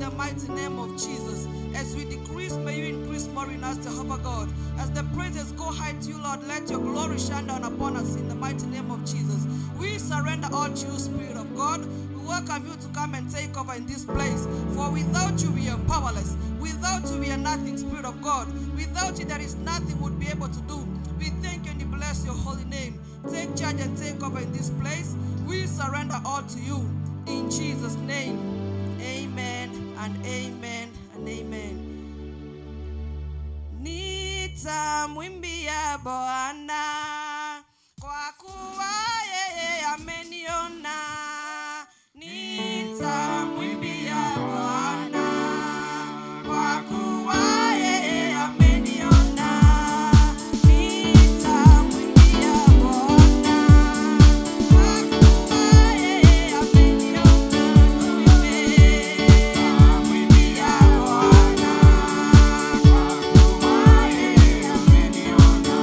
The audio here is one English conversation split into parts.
the mighty name of Jesus. As we decrease, may you increase more in us, Jehovah God. As the praises go high to you, Lord, let your glory shine down upon us in the mighty name of Jesus. We surrender all to you, Spirit of God. We welcome you to come and take over in this place. For without you, we are powerless. Without you, we are nothing, Spirit of God. Without you, there is nothing we'd be able to do. We thank you and we bless your holy name. Take charge and take over in this place. We surrender all to you. In Jesus' name, amen and amen and amen. Nitamwimbia Bwana kwa kuwa yeye ameniona. Nitamwimbia Bwana kwa kuwa yeye ameniona. Nitamwimbia Bwana kwa kuwa yeye ameniona. Nitamwimbia Bwana kwa kuwa yeye ameniona.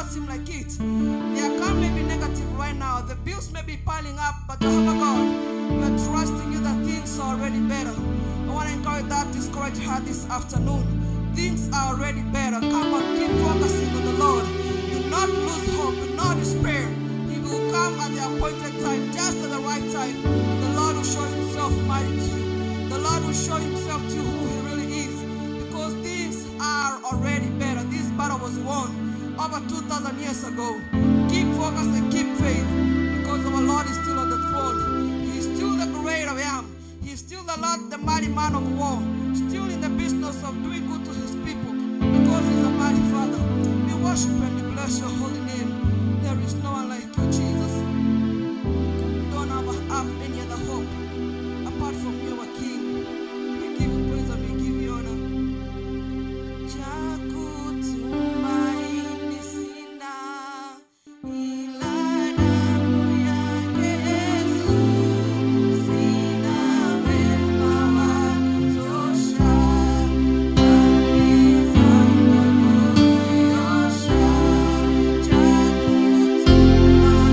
not seem like it. The account may be negative right now. The bills may be piling up, but Jehovah God, we are trusting you that things are already better. I want to encourage that discouraged heart this afternoon. Things are already better. Come on, keep focusing on the Lord. Do not lose hope. Do not despair. He will come at the appointed time, just at the right time. The Lord will show himself mighty to you. The Lord will show himself to you who he really is. Because things are already better. This battle was won over 2,000 years ago. Keep focus and keep faith. Because our Lord is still on the throne. He is still the great I am. He is still the Lord, the mighty man of war. Still in the business of doing good to his people. Because he's a mighty Father. We worship and we bless your holy name. There is no one like you, Jesus. We don't have any other hope apart from you, our King. We give you praise and we give you honor. Chakutumaini sina, ila damu yake Yesu. Sina wema wa kutosha, dhambi zangu kuziosha. Chakutumaini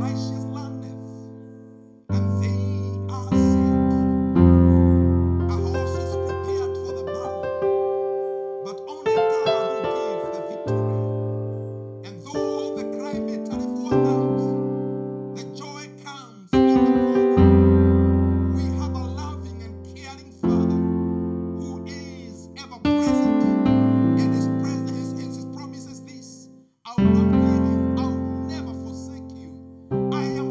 righteous landeth, and they are saved. A horse is prepared for the battle, but only God will give the victory. And though the cry may tarry for a night, the joy comes in the morning. We have a loving and caring Father who is ever present, and his promise is this: I will not leave you, I will never forsake you. I am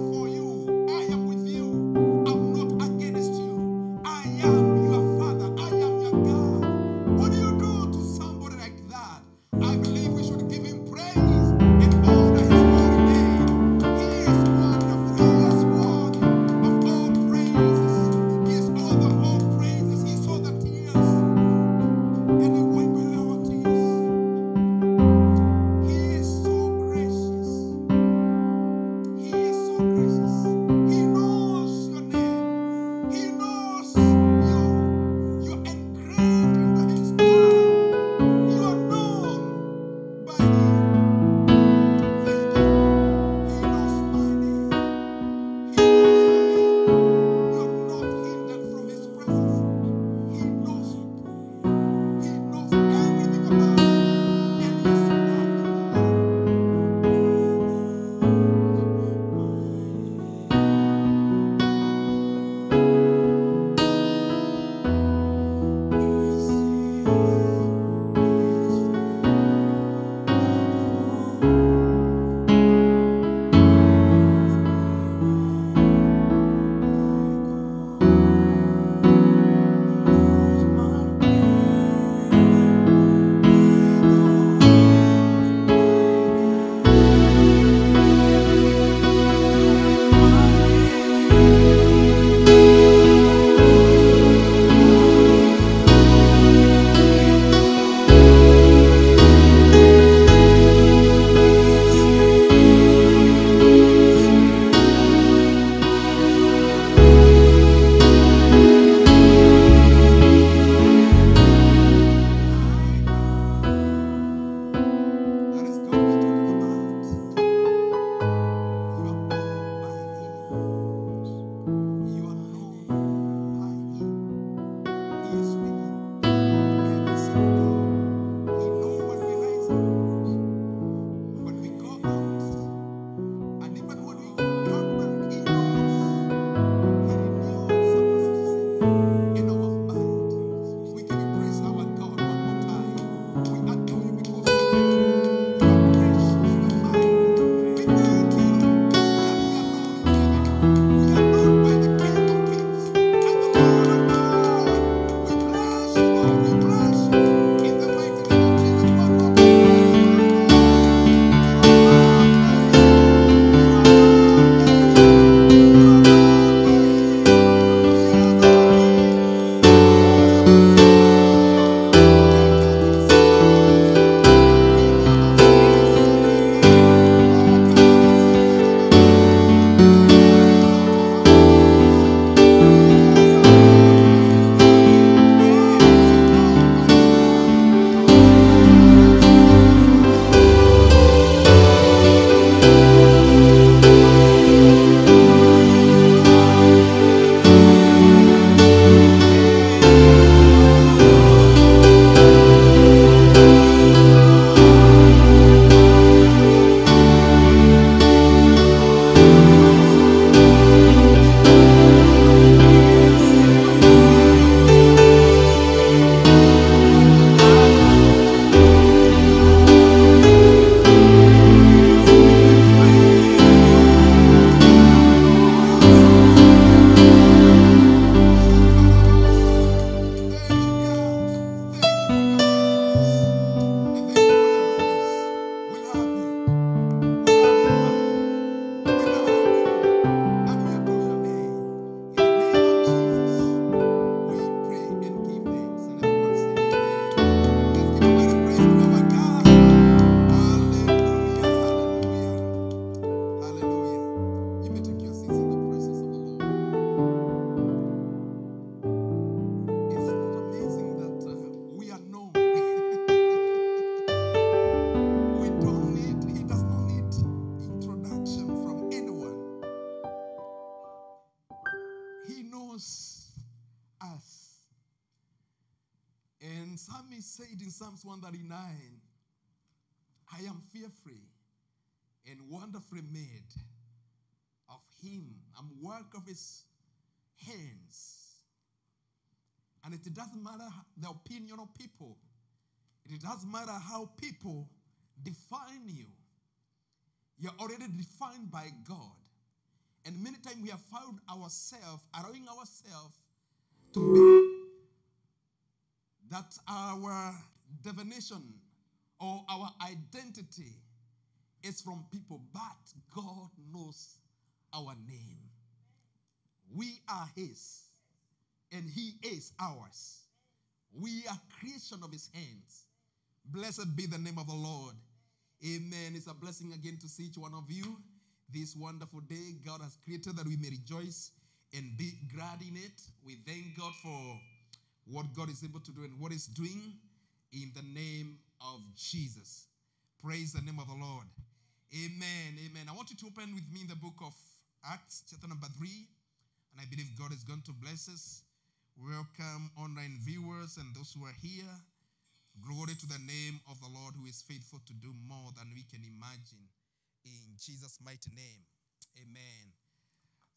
And psalmist said in Psalms 139, I am fearfully and wonderfully made of him. I'm work of his hands. And it doesn't matter the opinion of people. It doesn't matter how people define you. You're already defined by God. And many times we have found ourselves, allowing ourselves to be that our definition or our identity is from people, but God knows our name. We are his, and he is ours. We are creation of his hands. Blessed be the name of the Lord. Amen. It's a blessing again to see each one of you. This wonderful day God has created that we may rejoice and be glad in it. We thank God for what God is able to do and what he's doing in the name of Jesus. Praise the name of the Lord. Amen. Amen. I want you to open with me in the book of Acts, chapter number 3. And I believe God is going to bless us. Welcome online viewers and those who are here. Glory to the name of the Lord who is faithful to do more than we can imagine. In Jesus' mighty name. Amen.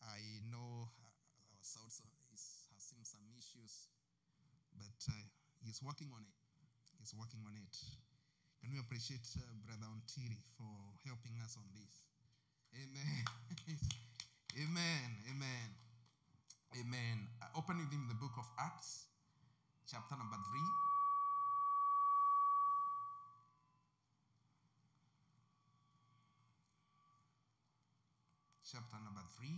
I know our sound has seen some issues, but he's working on it. He's working on it. Can we appreciate Brother Ontiri for helping us on this? Amen. Amen. Amen. Amen. Open with him the book of Acts, chapter number 3. Chapter number 3.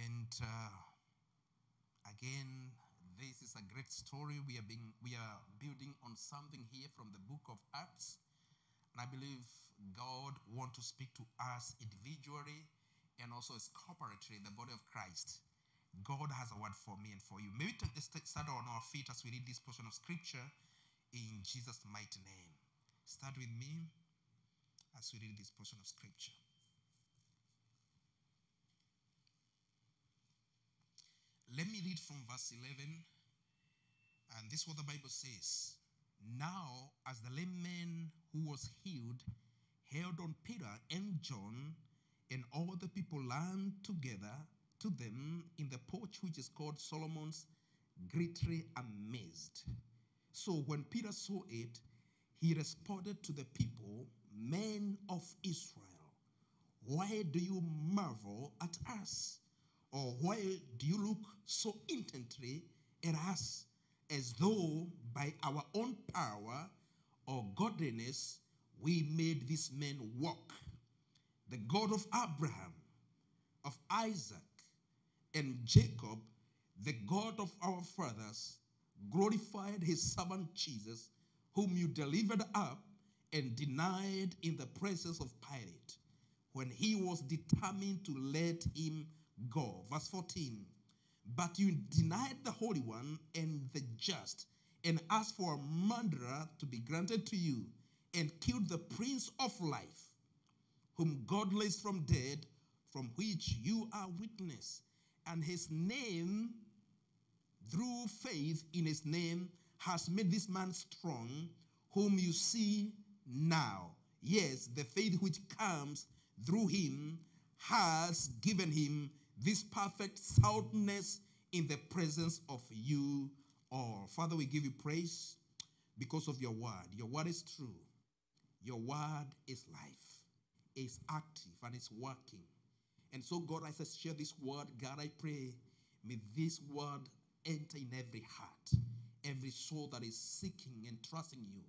And again, this is a great story. We are building on something here from the book of Acts. And I believe God wants to speak to us individually and also as corporately, the body of Christ. God has a word for me and for you. Maybe start on our feet as we read this portion of scripture in Jesus' mighty name. Start with me as we read this portion of scripture. Let me read from verse 11. And this is what the Bible says. Now, as the lame man who was healed held on Peter and John, and all the people ran together to them in the porch which is called Solomon's, greatly amazed. So when Peter saw it, he responded to the people, Men of Israel, why do you marvel at us? Or why do you look so intently at us, as though by our own power or godliness we made this man walk? The God of Abraham, of Isaac, and Jacob, the God of our fathers, glorified his servant Jesus, whom you delivered up and denied in the presence of Pilate, when he was determined to let him go. Verse 14. But you denied the Holy One and the just, and asked for a murderer to be granted to you, and killed the Prince of Life, whom God raised from dead, from which you are witness. And his name, through faith in his name, has made this man strong, whom you see now. Yes, the faith which comes through him has given him this perfect soundness in the presence of you all. Father, we give you praise because of your word. Your word is true. Your word is life. It's active and it's working. And so, God, as I share this word, God, I pray, may this word enter in every heart, every soul that is seeking and trusting you.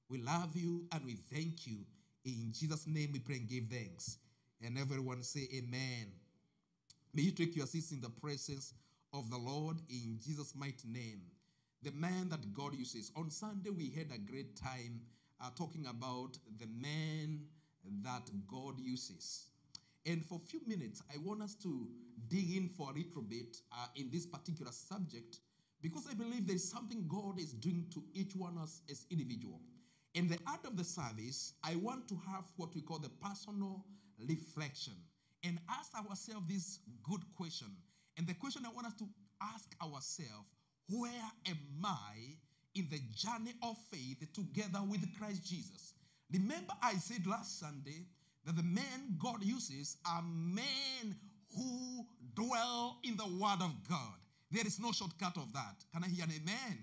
We love you and we thank you. In Jesus' name we pray and give thanks. And everyone say amen. May you take your seats in the presence of the Lord in Jesus' mighty name. The man that God uses. On Sunday we had a great time talking about the man that God uses. And for a few minutes, I want us to dig in for a little bit in this particular subject, because I believe there is something God is doing to each one of us as individual. In the art of the service, I want to have what we call the personal reflection and ask ourselves this good question And the question I want us to ask ourselves, where am I in the journey of faith together with Christ Jesus? Remember I said last Sunday that the men God uses are men who dwell in the Word of God. There is no shortcut of that. Can I hear an amen?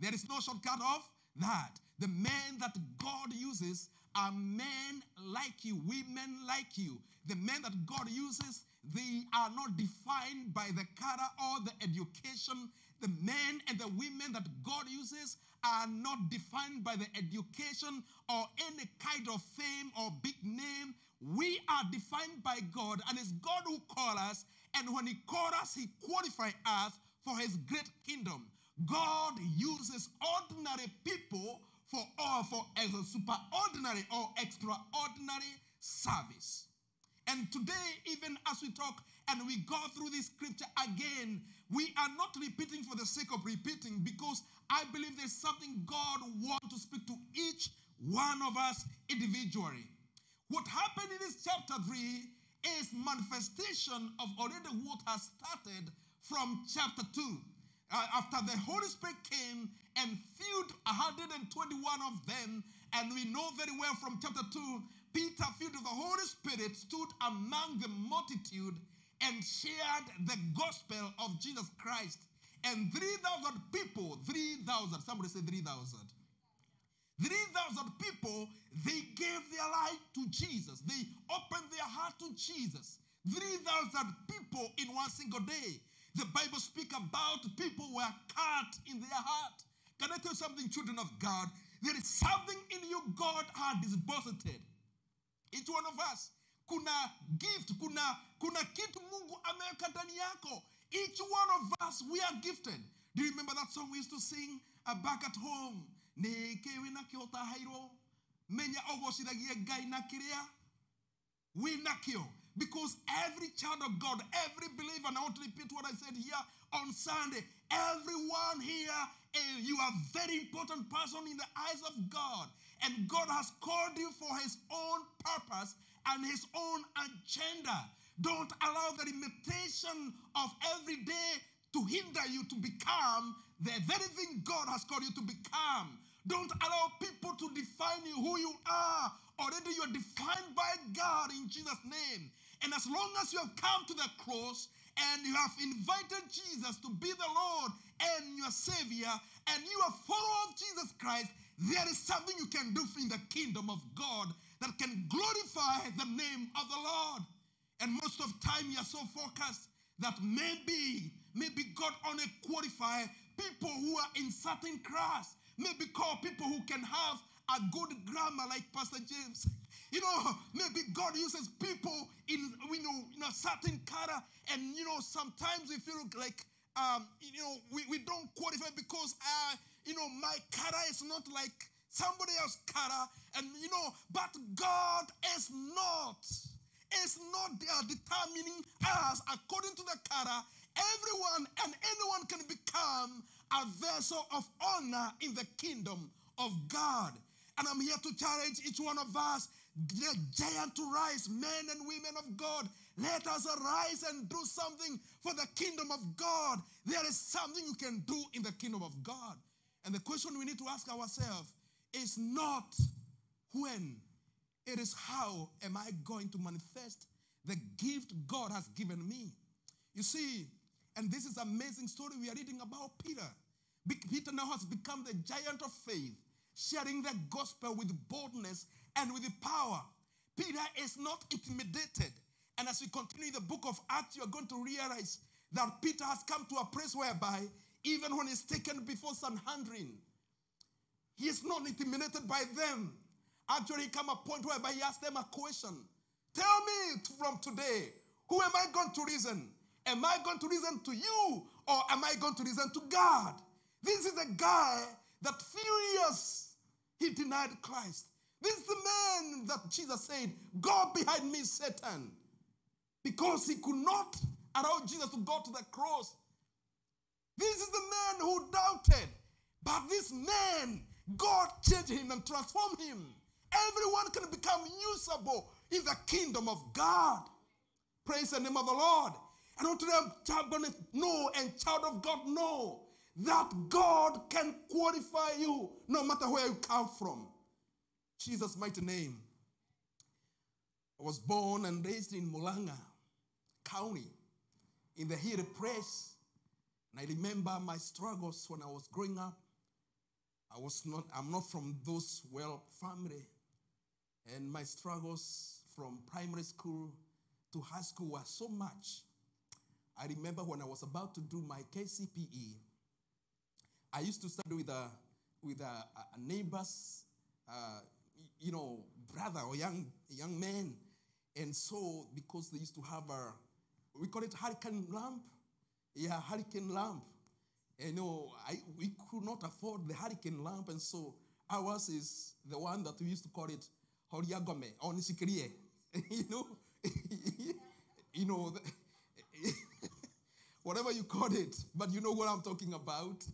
There is no shortcut of that. The men that God uses are men like you, women like you. The men that God uses, they are not defined by the color or the education. The men and the women that God uses are not defined by the education or any kind of fame or big name. We are defined by God, and it's God who calls us, and when he calls us, he qualifies us for his great kingdom. God uses ordinary people for a superordinary or extraordinary service. And today, even as we talk and we go through this scripture again, we are not repeating for the sake of repeating, because I believe there's something God wants to speak to each one of us individually. What happened in this chapter 3 is manifestation of already what has started from chapter 2. After the Holy Spirit came and filled 121 of them, and we know very well from chapter 2, Peter, filled with the Holy Spirit, stood among the multitude and shared the gospel of Jesus Christ. And 3,000 people, 3,000, somebody say 3,000. 3,000 people, they gave their life to Jesus. They opened their heart to Jesus. 3,000 people in one single day. The Bible speaks about people who were cut in their heart. Can I tell you something, children of God? There is something in you God has deposited. Each one of us. Kuna gift, kuna kitu Mungu ameweka ndani yako. Each one of us, we are gifted. Do you remember that song we used to sing back at home? Nekewe na kiota hairo. Menya ogoshiragie gai na kirea. We nakio. Because every child of God, every believer, and I want to repeat what I said here on Sunday, everyone here, you are a very important person in the eyes of God. And God has called you for his own purpose and his own agenda. Don't allow the limitation of every day to hinder you to become the very thing God has called you to become. Don't allow people to define you who you are. Already you are defined by God in Jesus' name. And as long as you have come to the cross and you have invited Jesus to be the Lord and your Savior, and you are a follower of Jesus Christ, there is something you can do in the kingdom of God that can glorify the name of the Lord. And most of the time you are so focused that maybe God only qualify people who are in certain class. Maybe call people who can have a good grammar like Pastor James. You know, maybe God uses people in a certain color, and sometimes we feel like we don't qualify because my color is not like somebody else's color, and but God is not determining us according to the color. Everyone and anyone can become a vessel of honor in the kingdom of God. And I'm here to challenge each one of us, the giant to rise, men and women of God. Let us arise and do something for the kingdom of God. There is something you can do in the kingdom of God. And the question we need to ask ourselves is not when, it is how am I going to manifest the gift God has given me. You see, and this is an amazing story we are reading about Peter. Peter now has become the giant of faith, sharing the gospel with boldness and with power. Peter is not intimidated. And as we continue the book of Acts, you are going to realize that Peter has come to a place whereby even when he's taken before Sanhedrin, he is not intimidated by them. Actually, he came a point whereby he asked them a question. Tell me from today, who am I going to reason? Am I going to reason to you, or am I going to reason to God? This is a guy that few years he denied Christ. This is the man that Jesus said, "Go behind me, Satan." Because he could not allow Jesus to go to the cross. This is the man who doubted. But this man, God changed him and transformed him. Everyone can become usable in the kingdom of God. Praise the name of the Lord. And unto them, child know, and child of God know that God can qualify you no matter where you come from. Jesus' mighty name. I was born and raised in Mulanga County in the Hiri Press. And I remember my struggles when I was growing up. I'm not from those well family. And my struggles from primary school to high school were so much. I remember when I was about to do my KCPE, I used to study with a neighbor's, brother or young man. And so, because they used to have we call it hurricane lamp. Yeah, hurricane lamp. And we could not afford the hurricane lamp, and so ours is the one that we used to call it Horiagome or Nisikrie. Whatever you call it, but you know what I'm talking about.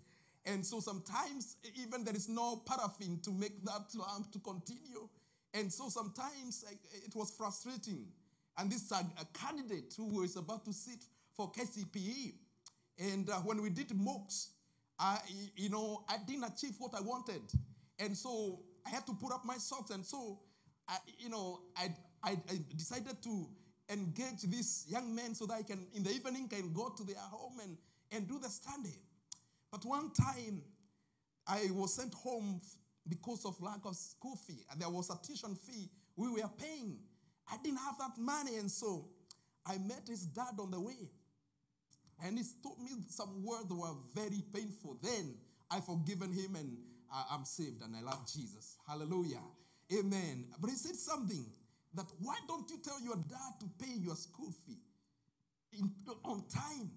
And so sometimes even there is no paraffin to make that lamp to continue. And so sometimes it was frustrating. And this is a candidate who was about to sit for KCPE. And when we did mocks, I didn't achieve what I wanted. And so I had to put up my socks. And so, I decided to engage this young man so that I can, in the evening, can go to their home and do the study. But one time, I was sent home because of lack of school fee. And there was a tuition fee we were paying. I didn't have that money, and so I met his dad on the way. And he told me some words that were very painful. Then I forgiven him, and I'm saved, and I love Jesus. Hallelujah. Amen. But he said something that, why don't you tell your dad to pay your school fee on time?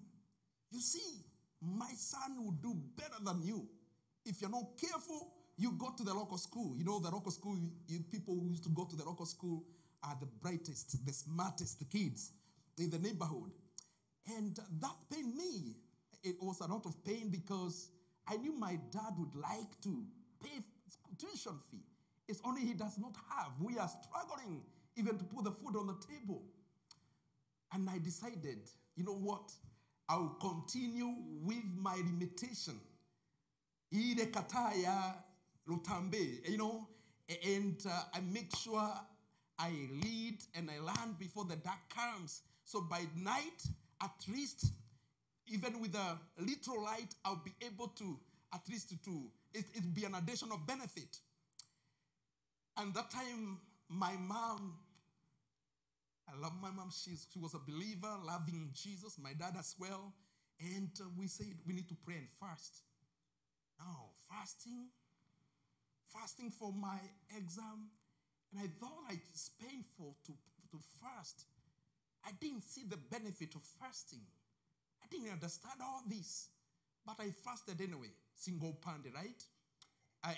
You see, my son will do better than you. If you're not careful, you go to the local school. You know, the local school, people who used to go to the local school are the brightest, the smartest kids in the neighborhood. And that pained me. It was a lot of pain because I knew my dad would like to pay tuition fee. It's only he does not have. We are struggling even to put the food on the table. And I decided, you know what? I will continue with my limitation. Ile kataya lutambe, and I make sure I read and I learn before the dark comes. So by night, at least, even with a little light, I'll be able to, at least it'll be an additional benefit. And that time, my mom, I love my mom. She was a believer, loving Jesus. My dad as well. And we said we need to pray and fast. Now, fasting for my exam. And I thought it's painful to fast. I didn't see the benefit of fasting. I didn't understand all this. But I fasted anyway. Single panded, right?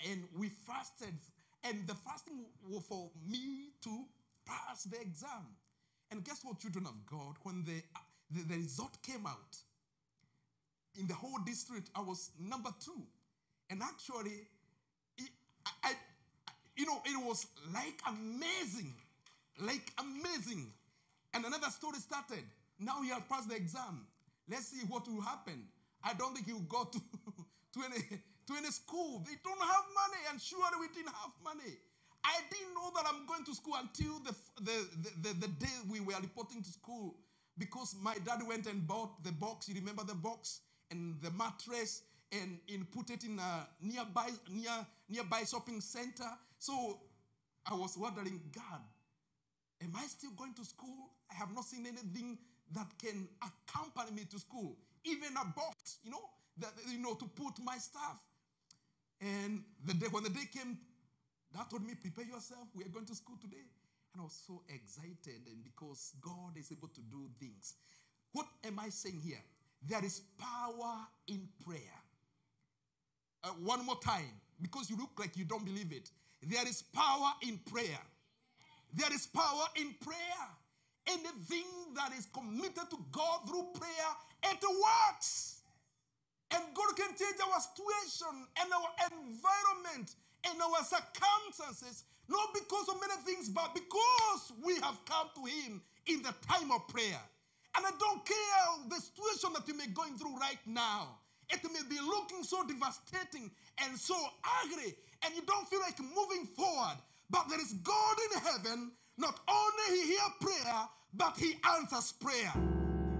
And we fasted. And the fasting was for me to pass the exam. And guess what, children of God? When the result came out, in the whole district, I was number 2. And actually, it was like amazing. And another story started. Now he has passed the exam. Let's see what will happen. I don't think he will go to any school. They don't have money, and surely we didn't have money. I didn't know that I'm going to school until the day we were reporting to school, because my dad went and bought the box. You remember the box and the mattress, and put it in a nearby shopping center. So I was wondering, God, am I still going to school? I have not seen anything that can accompany me to school, even a box, to put my stuff. And when the day came, Dad told me, prepare yourself. We are going to school today. And I was so excited, and because God is able to do things. What am I saying here? There is power in prayer. One more time, because you look like you don't believe it. There is power in prayer. There is power in prayer. Anything that is committed to God through prayer, it works. And God can change our situation and our environment and our circumstances, not because of many things, but because we have come to Him in the time of prayer. And I don't care the situation that you may be going through right now. It may be looking so devastating and so ugly, and you don't feel like moving forward. But there is God in heaven. Not only he hears prayer, but he answers prayer.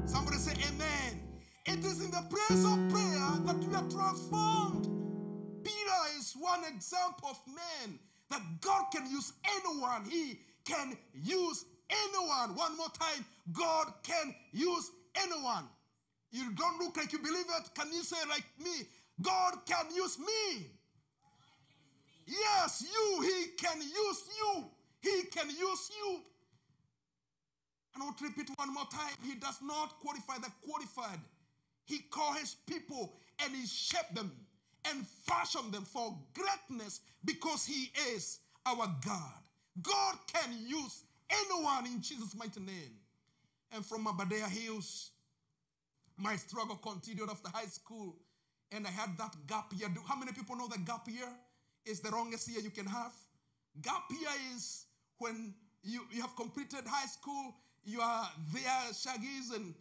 Somebody say amen. It is in the place of prayer that we are transformed. Peter is one example of man that God can use anyone. He can use anyone. One more time, God can use anyone. You don't look like you believe it. Can you say like me? God can use me. Yes, you. He can use you. He can use you. And I want to repeat one more time. He does not qualify the qualified. He called his people and he shaped them and fashioned them for greatness because he is our God. God can use anyone in Jesus' mighty name. And from Abadea Hills, my struggle continued after high school, and I had that gap year. How many people know that gap year is the longest year you can have? Gap year is when you have completed high school, you are there, Shaggies, and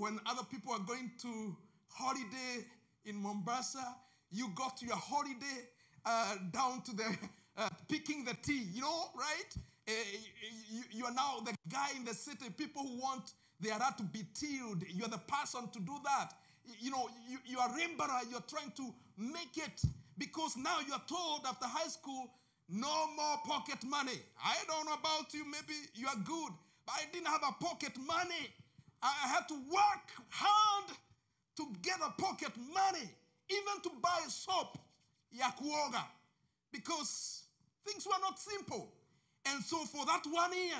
when other people are going to holiday in Mombasa, you got your holiday down to the picking the tea, right? You are now the guy in the city. People who want their rat to be tilled, you are the person to do that. You are Rimbara, you're trying to make it because now you are told after high school, no more pocket money. I don't know about you, maybe you are good, but I didn't have a pocket money. I had to work hard to get a pocket money, even to buy soap, ya kuoga, because things were not simple. And so for that 1 year,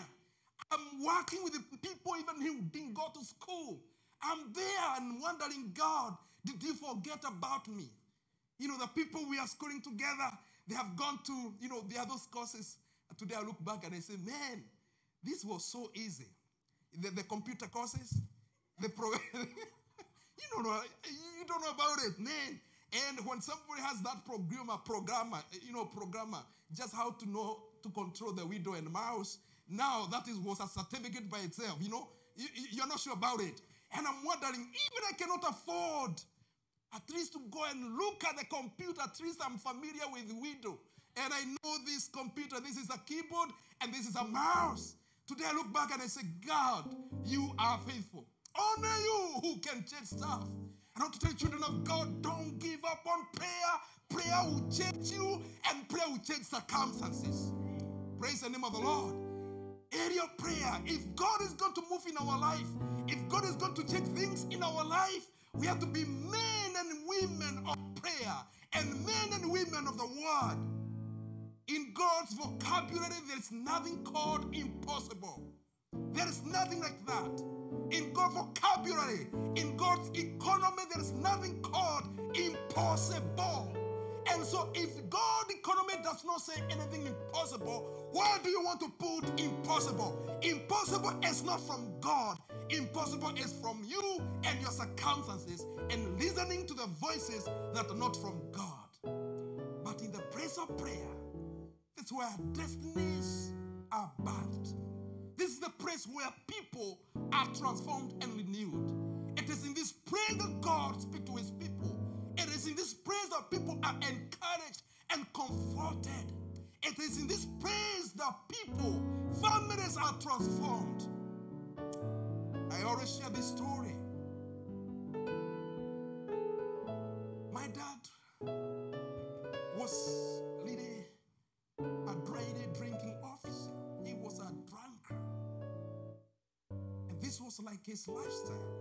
I'm working with the people even who didn't go to school. I'm there and wondering, God, did you forget about me? The people we are schooling together, they have gone to, the other courses. Today I look back and I say, man, this was so easy. The computer courses, you don't know about it, man. And when somebody has that programmer, just how to know to control the window and mouse, now that was a certificate by itself, you're not sure about it. And I'm wondering, even I cannot afford at least to go and look at the computer. At least I'm familiar with window. And I know this computer, this is a keyboard, and this is a mouse. Today I look back and I say, God, you are faithful. Only you who can change stuff. I want to tell you, children of God, don't give up on prayer. Prayer will change you, and prayer will change circumstances. Praise the name of the Lord. Area of prayer. If God is going to move in our life, if God is going to change things in our life, we have to be men and women of prayer and men and women of the word. In God's vocabulary, there is nothing called impossible. There is nothing like that. In God's vocabulary, in God's economy, there is nothing called impossible. And so if God's economy does not say anything impossible, where do you want to put impossible? Impossible is not from God. Impossible is from you and your circumstances and listening to the voices that are not from God. But in the place of prayer, that's where destinies are birthed. This is the place where people are transformed and renewed. It is in this place that God speaks to his people. It is in this place that people are encouraged and comforted. It is in this place that people, families are transformed. I always share this story. My dad was really a grade drinking officer. He was a drunkard. And this was like his lifestyle.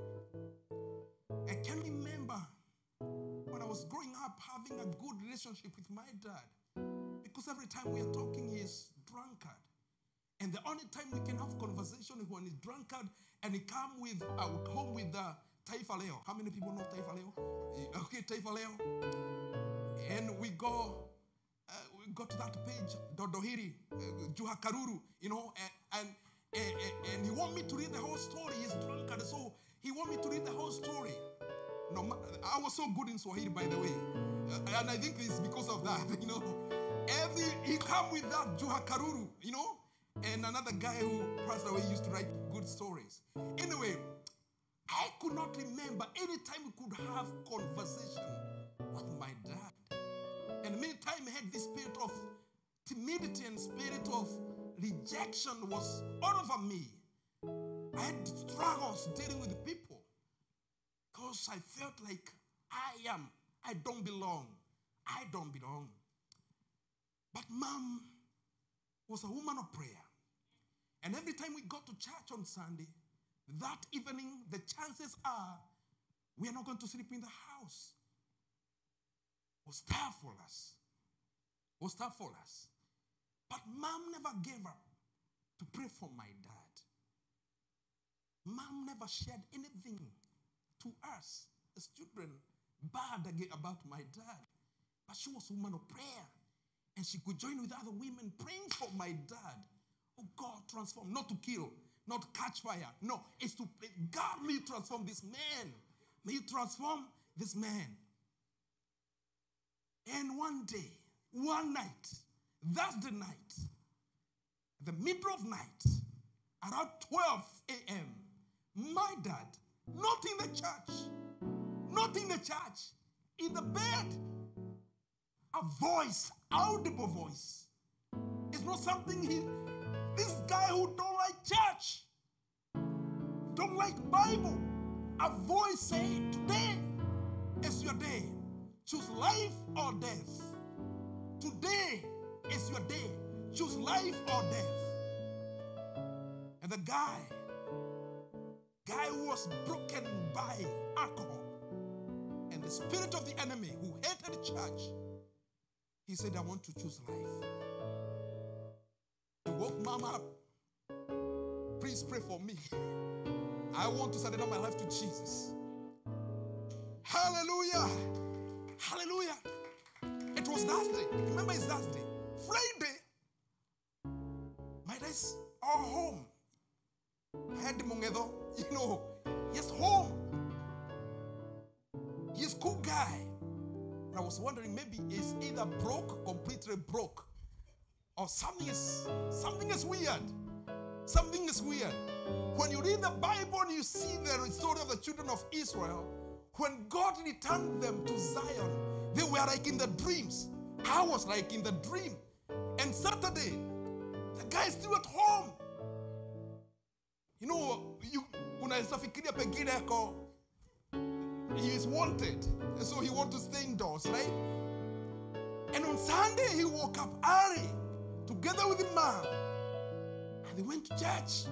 I can remember when I was growing up having a good relationship with my dad. Because every time we are talking, he is drunkard. And the only time we can have conversation is when he's drunkard and he come with, home with Taifa Leo. How many people know Taifa Leo? Okay, Taifa Leo. And we go to that page, Dodohiri, Juha Karuru, and he want me to read the whole story. He's drunkard, so he want me to read the whole story. No, I was so good in Swahili, by the way. And I think it's because of that, he come with that Juha Karuru, and another guy who passed away used to write good stories. Anyway, I could not remember any time we could have conversation with my dad. And many times I had this spirit of timidity and spirit of rejection was all over me. I had struggles dealing with people because I felt like I don't belong. I don't belong. But Mom was a woman of prayer. And every time we got to church on Sunday, that evening, the chances are we are not going to sleep in the house. It was tough for us. It was tough for us. But Mom never gave up to pray for my dad. Mom never shared anything to us as children bad about my dad. But she was a woman of prayer. And she could join with other women praying for my dad. Oh, God, transform. Not to kill, not catch fire. No, it's to pray. God, may you transform this man. May you transform this man. And one day, one night, that's the night, the middle of night, around 12 a.m., my dad, not in the church, in the bed, a voice, audible voice. It's not something this guy who don't like church, don't like Bible, a voice saying, today is your day. Choose life or death. Today is your day. Choose life or death. And the guy who was broken by alcohol and the spirit of the enemy who hated church, he said, I want to choose life. He woke Mom up. Please pray for me. I want to surrender my life to Jesus. Hallelujah. Hallelujah. It was Thursday. Remember, it's Thursday. Friday, my dad's all home. I had the Mongedo, he's home. He's a cool guy. And I was wondering, maybe he's either broke, completely broke, or something is weird. Something is weird. When you read the Bible and you see the story of the children of Israel, when God returned them to Zion, they were like in the dreams. I was like in the dream. And Saturday, the guy is still at home. Unafikiria pengine yako, he is wanted. And so he wants to stay indoors, right? And on Sunday, he woke up early together with his mom. And they went to church.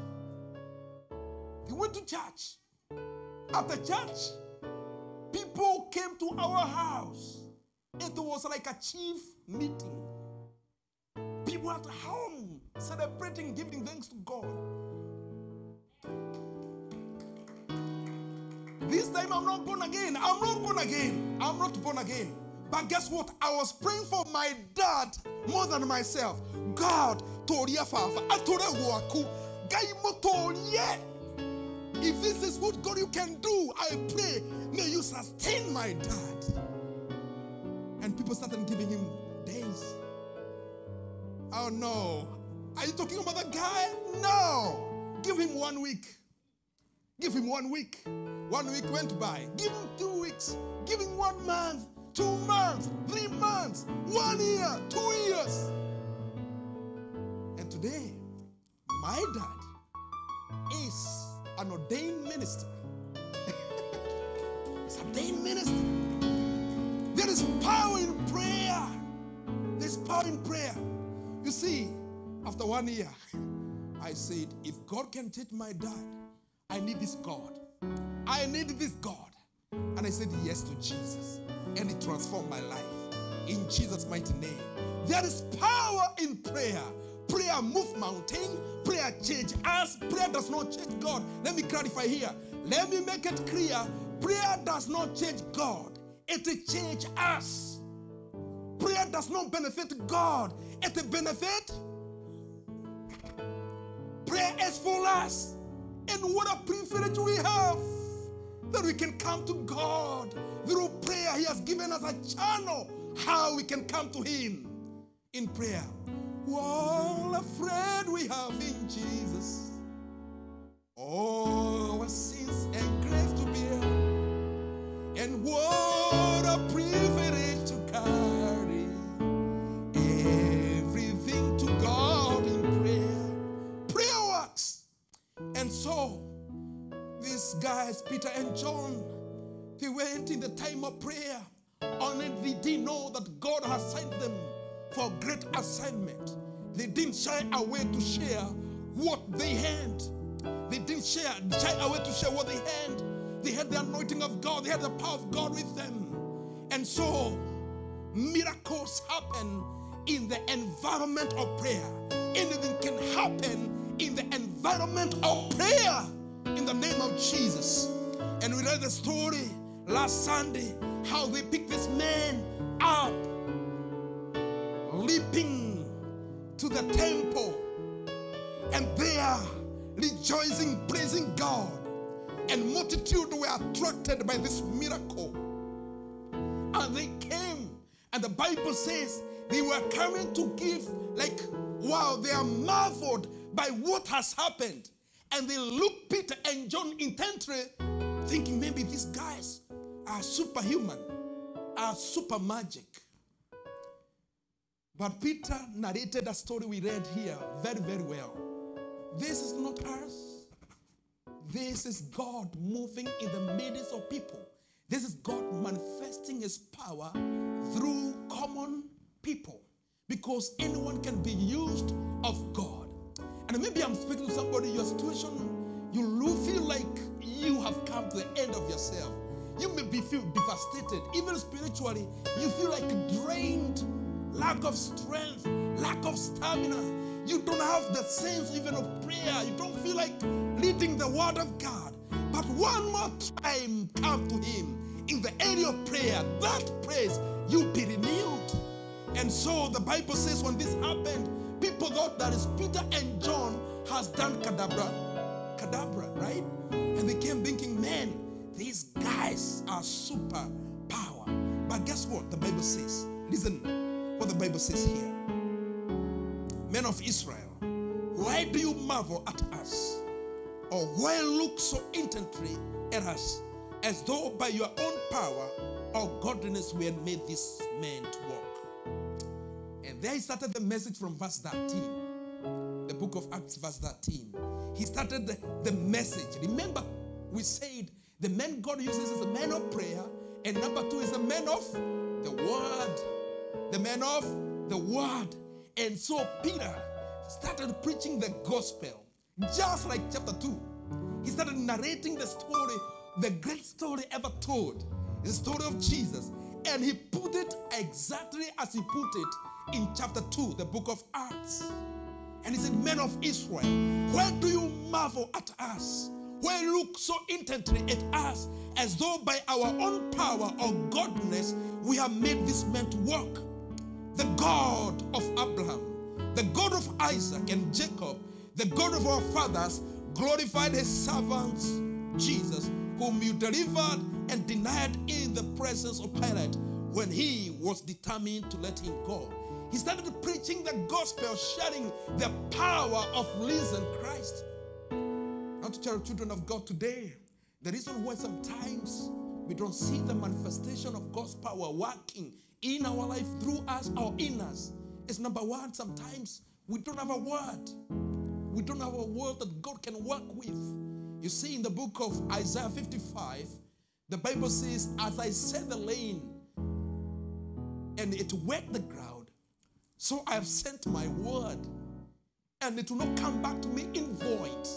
After church, people came to our house. It was like a chief meeting. People at home celebrating, giving thanks to God. This time I'm not born again. I'm not born again. But guess what? I was praying for my dad more than myself. God, Toria Fafa, Atore Waku, Gaimo Torie. If this is what God you can do, I pray, may you sustain my dad. And people started giving him days. Oh no. Are you talking about that guy? No. Give him 1 week. Give him 1 week. 1 week went by. Give him 2 weeks. Give him 1 month, 2 months, 3 months, 1 year, 2 years. And today, my dad is an ordained minister. He's an ordained minister. There is power in prayer. There's power in prayer. You see, after 1 year, I said, if God can take my dad, I need this God. I need this God. And I said yes to Jesus. And it transformed my life. In Jesus' mighty name. There is power in prayer. Prayer moves mountains. Prayer changes us. Prayer does not change God. Let me clarify here. Let me make it clear. Prayer does not change God. It changes us. Prayer does not benefit God. It benefits. Prayer is for us. And what a privilege we have that we can come to God through prayer. He has given us a channel how we can come to Him in prayer. All a friend we have in Jesus. All our sins and griefs a privilege to carry everything to God in prayer. Prayer works. And so, these guys, Peter and John, they went in the time of prayer. Only they didn't know that God has sent them for a great assignment. They didn't shy away to share what they had. They didn't shy away to share what they had. They had the anointing of God. They had the power of God with them. And so, miracles happen in the environment of prayer. Anything can happen in the environment of prayer in the name of Jesus. And we read the story last Sunday, how they picked this man up, leaping to the temple, and they are rejoicing, praising God. And multitude were attracted by this miracle. And they came, and the Bible says they were coming to give, like, wow, they are marveled by what has happened. And they look Peter and John intently, thinking maybe these guys are superhuman, are super magic. But Peter narrated a story we read here very, very well. This is not us. This is God moving in the midst of people. This is God manifesting his power through common people. Because anyone can be used of God. And maybe I'm speaking to somebody, your situation, you feel like you have come to the end of yourself. You may feel devastated. Even spiritually, you feel like drained, lack of strength, lack of stamina. You don't have the sense even of prayer. You don't feel like reading the word of God. But one more time, come to him in the area of prayer. That praise, you'll be renewed. And so the Bible says when this happened, people thought that is Peter and John has done cadabra, right? And they came thinking, man, these guys are super power. But guess what the Bible says? Listen what the Bible says here. Men of Israel, why do you marvel at us? Or why look so intently at us, as though by your own power or godliness we had made this man to walk? And there he started the message from verse 13. The book of Acts, verse 13. He started the message. Remember, we said the man God uses is a man of prayer, and number two is a man of the word. The man of the word. And so Peter started preaching the gospel, just like chapter 2. He started narrating the story, the great story ever told, the story of Jesus. And he put it exactly as he put it in chapter 2, the book of Acts. And he said, men of Israel, why do you marvel at us? Why look so intently at us, as though by our own power or godliness we have made this man to walk? The God of Abraham, the God of Isaac and Jacob, the God of our fathers, glorified his servants, Jesus, whom you delivered and denied in the presence of Pilate when he was determined to let him go. He started preaching the gospel, sharing the power of risen Christ. Now to tell children of God today, the reason why sometimes we don't see the manifestation of God's power working in our life, through us or in us, is number one, sometimes we don't have a word. We don't have a word that God can work with. You see, in the book of Isaiah 55, the Bible says, as I set the lane and it wet the ground, so I have sent my word, and it will not come back to me in void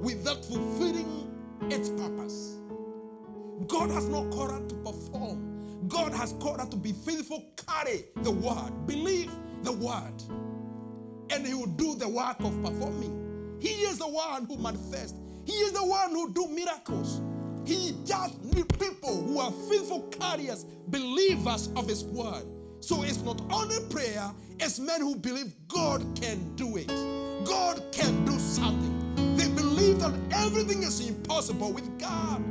without fulfilling its purpose. God has not called us to perform. God has called us to be faithful, carry the word, believe the word, and he will do the work of performing. He is the one who manifests. He is the one who do miracles. He just needs people who are faithful carriers, believers of his word. So it's not only prayer, it's men who believe God can do it. God can do something. They believe that everything is impossible with God.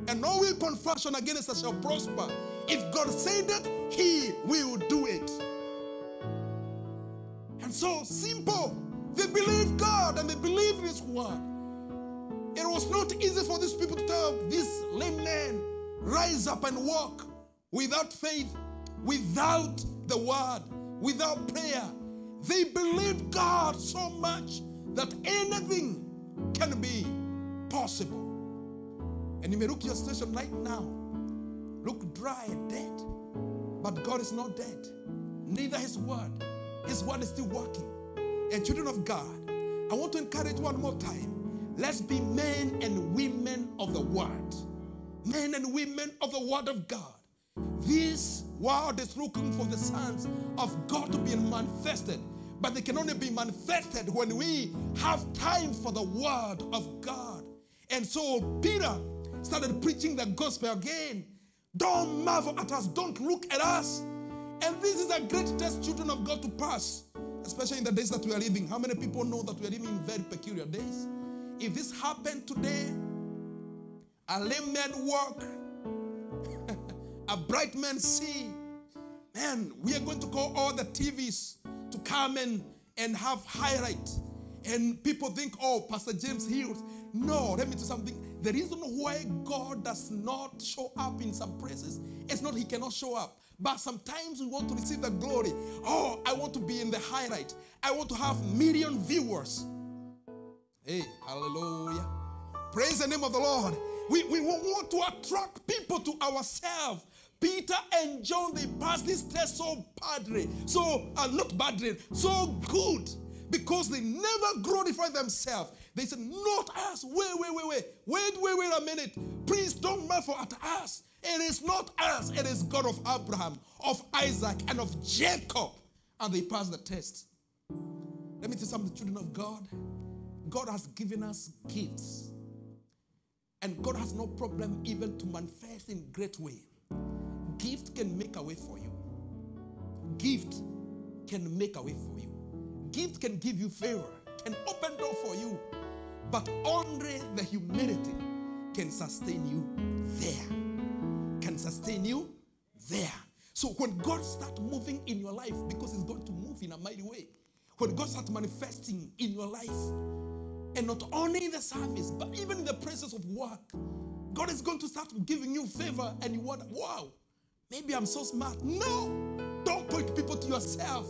And no weapon fashioned against us shall prosper. If God said it, he will do it. And so simple. They believe God and they believe his word. It was not easy for these people to tell this lame man, rise up and walk, without faith, without the word, without prayer. They believed God so much that anything can be possible. And you may look your situation right now, look dry and dead. But God is not dead. Neither His word. His word is still working. And children of God, I want to encourage one more time. Let's be men and women of the word. Men and women of the word of God. This world is looking for the sons of God to be manifested. But they can only be manifested when we have time for the word of God. And so Peter started preaching the gospel again. Don't marvel at us. Don't look at us. And this is a great test, children of God, to pass. Especially in the days that we are living. How many people know that we are living in very peculiar days? If this happened today, a lame man walk, a bright man see, man, we are going to call all the TVs to come and have highlight. And people think, oh, Pastor James heals. No, let me tell you something. The reason why God does not show up in some places, it's not He cannot show up. But sometimes we want to receive the glory. Oh, I want to be in the highlight. I want to have million viewers. Hey, hallelujah. Praise the name of the Lord. We want to attract people to ourselves. Peter and John, they passed this test so badly. Not badly, so good. Because they never glorify themselves. They said, not us. Wait a minute. Please don't marvel at us. It is not us. It is God of Abraham, of Isaac, and of Jacob. And they passed the test. Let me tell you something, children of God. God has given us gifts. And God has no problem even to manifest in great way. Gift can make a way for you. Gift can make a way for you. Gift can give you favor, can open door for you. But only the humility can sustain you there. Can sustain you there. So when God starts moving in your life, because He's going to move in a mighty way. When God starts manifesting in your life, and not only in the service, but even in the process of work, God is going to start giving you favor, and you wonder, wow, maybe I'm so smart. No, don't point people to yourself.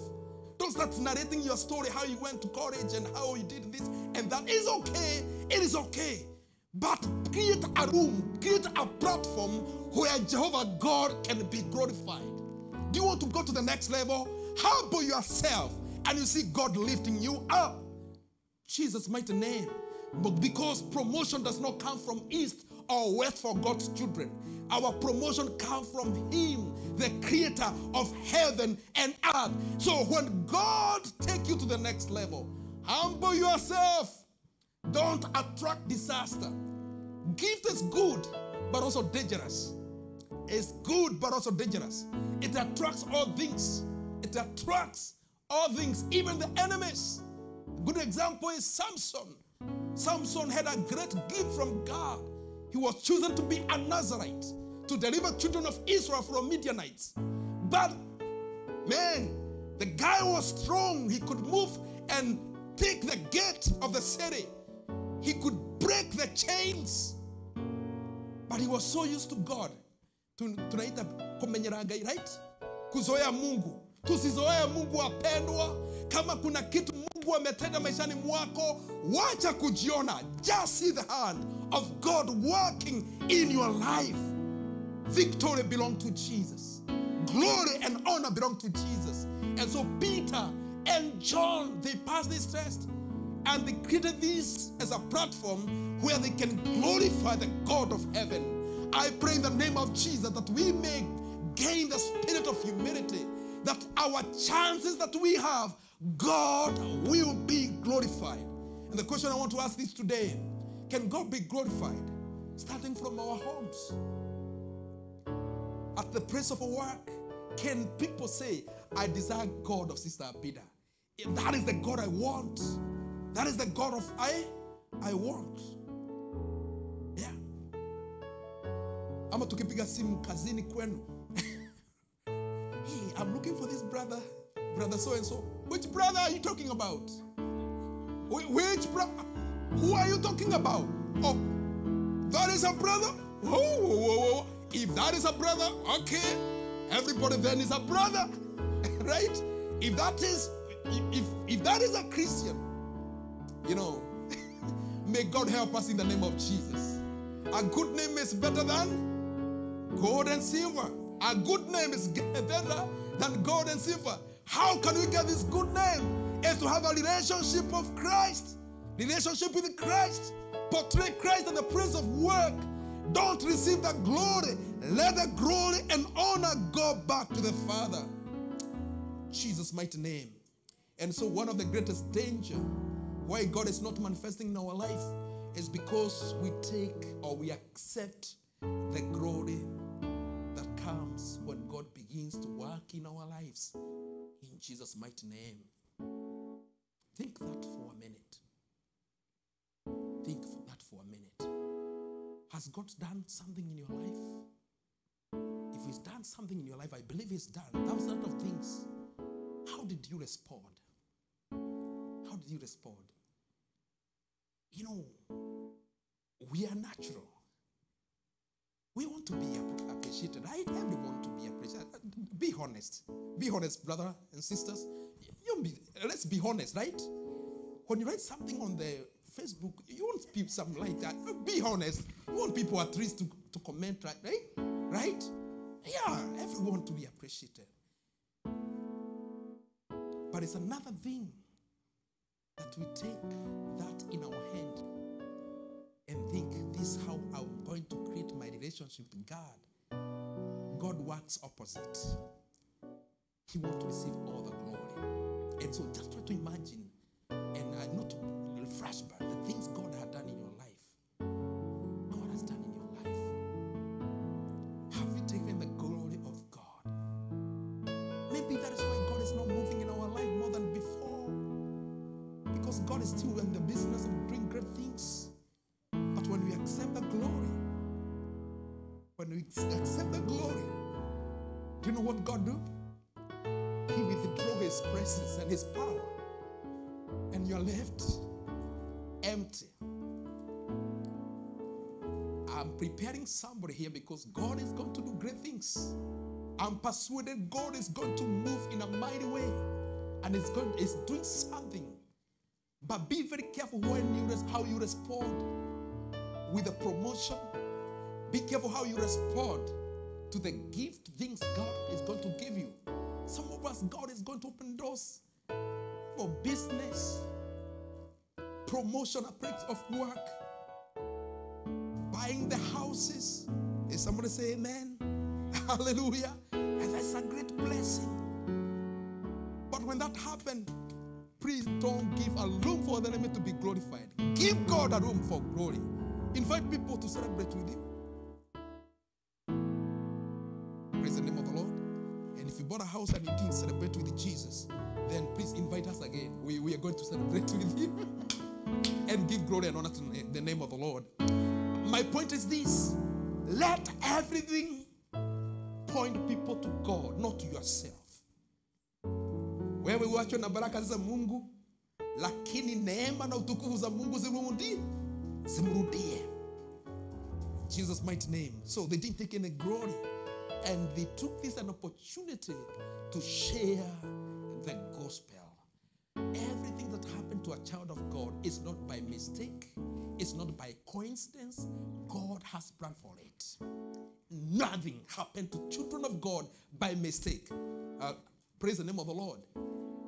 Don't start narrating your story, how you went to college and how you did this and that. It's okay. It is okay. But create a room, create a platform where Jehovah God can be glorified. Do you want to go to the next level? Humble yourself and you see God lifting you up. Jesus' mighty name. But because promotion does not come from east or west for God's children. Our promotion comes from Him, the creator of heaven and earth. So when God takes you to the next level, humble yourself. Don't attract disaster. Gift is good, but also dangerous. It's good, but also dangerous. It attracts all things. It attracts all things, even the enemies. A good example is Samson. Samson had a great gift from God. He was chosen to be a Nazarite, to deliver children of Israel from Midianites. But, man, the guy was strong. He could move and take the gate of the city. He could break the chains. But he was so used to God. Tunaita kumenyera gai, right? Kuzoea Mungu. Tusizoea Mungu wapendwa. Kama kuna kitu Mungu ametenda maishani mwako, wacha kujiona. Just see the hand of God working in your life. Victory belongs to Jesus. Glory and honor belong to Jesus. And so Peter and John, they passed this test. And they created this as a platform where they can glorify the God of heaven. I pray in the name of Jesus that we may gain the spirit of humility, that our chances that we have, God will be glorified. And the question I want to ask is today, can God be glorified? Starting from our homes. At the place of work, can people say, I desire God of Sister Abida? That is the God I want. That is the God of I want. Yeah. Ama tukipiga simu kazini kwenu. Hey, I'm looking for this brother so and so. Which brother are you talking about? Which brother? Who are you talking about? Oh, that is a brother? Oh. If that is a brother, okay. everybody then is a brother, right? If that is a Christian, you know, may God help us in the name of Jesus. A good name is better than gold and silver. A good name is better than gold and silver. How can we get this good name? Is to have a relationship of Christ. Relationship with Christ. Portray Christ as the prince of work. Don't receive the glory. Let the glory and honor go back to the Father. Jesus' mighty name. And so one of the greatest danger why God is not manifesting in our life is because we take or we accept the glory that comes when God begins to work in our lives. In Jesus' mighty name. Think that for a minute. Think that for a minute. Has God done something in your life? If He's done something in your life, I believe He's done thousands of things. How did you respond? How did you respond? You know, we are natural. We want to be appreciated. I want to be appreciated. Be honest. Be honest, brother and sisters. Let's be honest, right? When you write something on the Facebook, you want people something like that. Be honest. You want people at least to comment, right? Right? Yeah, everyone to be appreciated. But it's another thing that we take that in our hand and think, this is how I'm going to create my relationship with God. God works opposite. He wants to receive all the glory. And so just try to imagine, and not to flash back, the things God had done in your life. God has done in your life. Have you taken the glory of God? Maybe that is why God is not moving in our life more than before. Because God is still in the business of doing great things. But when we accept the glory, do you know what God do? He withdraw His presence and His power. And you're left empty. I'm preparing somebody here because God is going to do great things. I'm persuaded God is going to move in a mighty way. And it's doing something. But be very careful how you respond with the promotion. Be careful how you respond to the gift things God is going to give you. Some of us, God is going to open doors for business, promotion of work, buying the houses. Is somebody say amen? Hallelujah. And that's a great blessing. But when that happens, please don't give a room for the enemy to be glorified. Give God a room for glory. Invite people to celebrate with you. Praise the name of the Lord. And if you bought a house and you didn't celebrate with Jesus, then please invite us again. We are going to celebrate with you and give glory and honor to the name of the Lord. My point is this. Let everything point people to God, not to yourself. Wewe uachwe na baraka za Mungu, lakini neema na utukufu za Mungu zimrudie. Jesus' mighty name. So they didn't take any glory. And they took this an opportunity to share the gospel. Everything that happened to a child of God is not by mistake. It's not by coincidence. God has planned for it. Nothing happened to children of God by mistake. Praise the name of the Lord.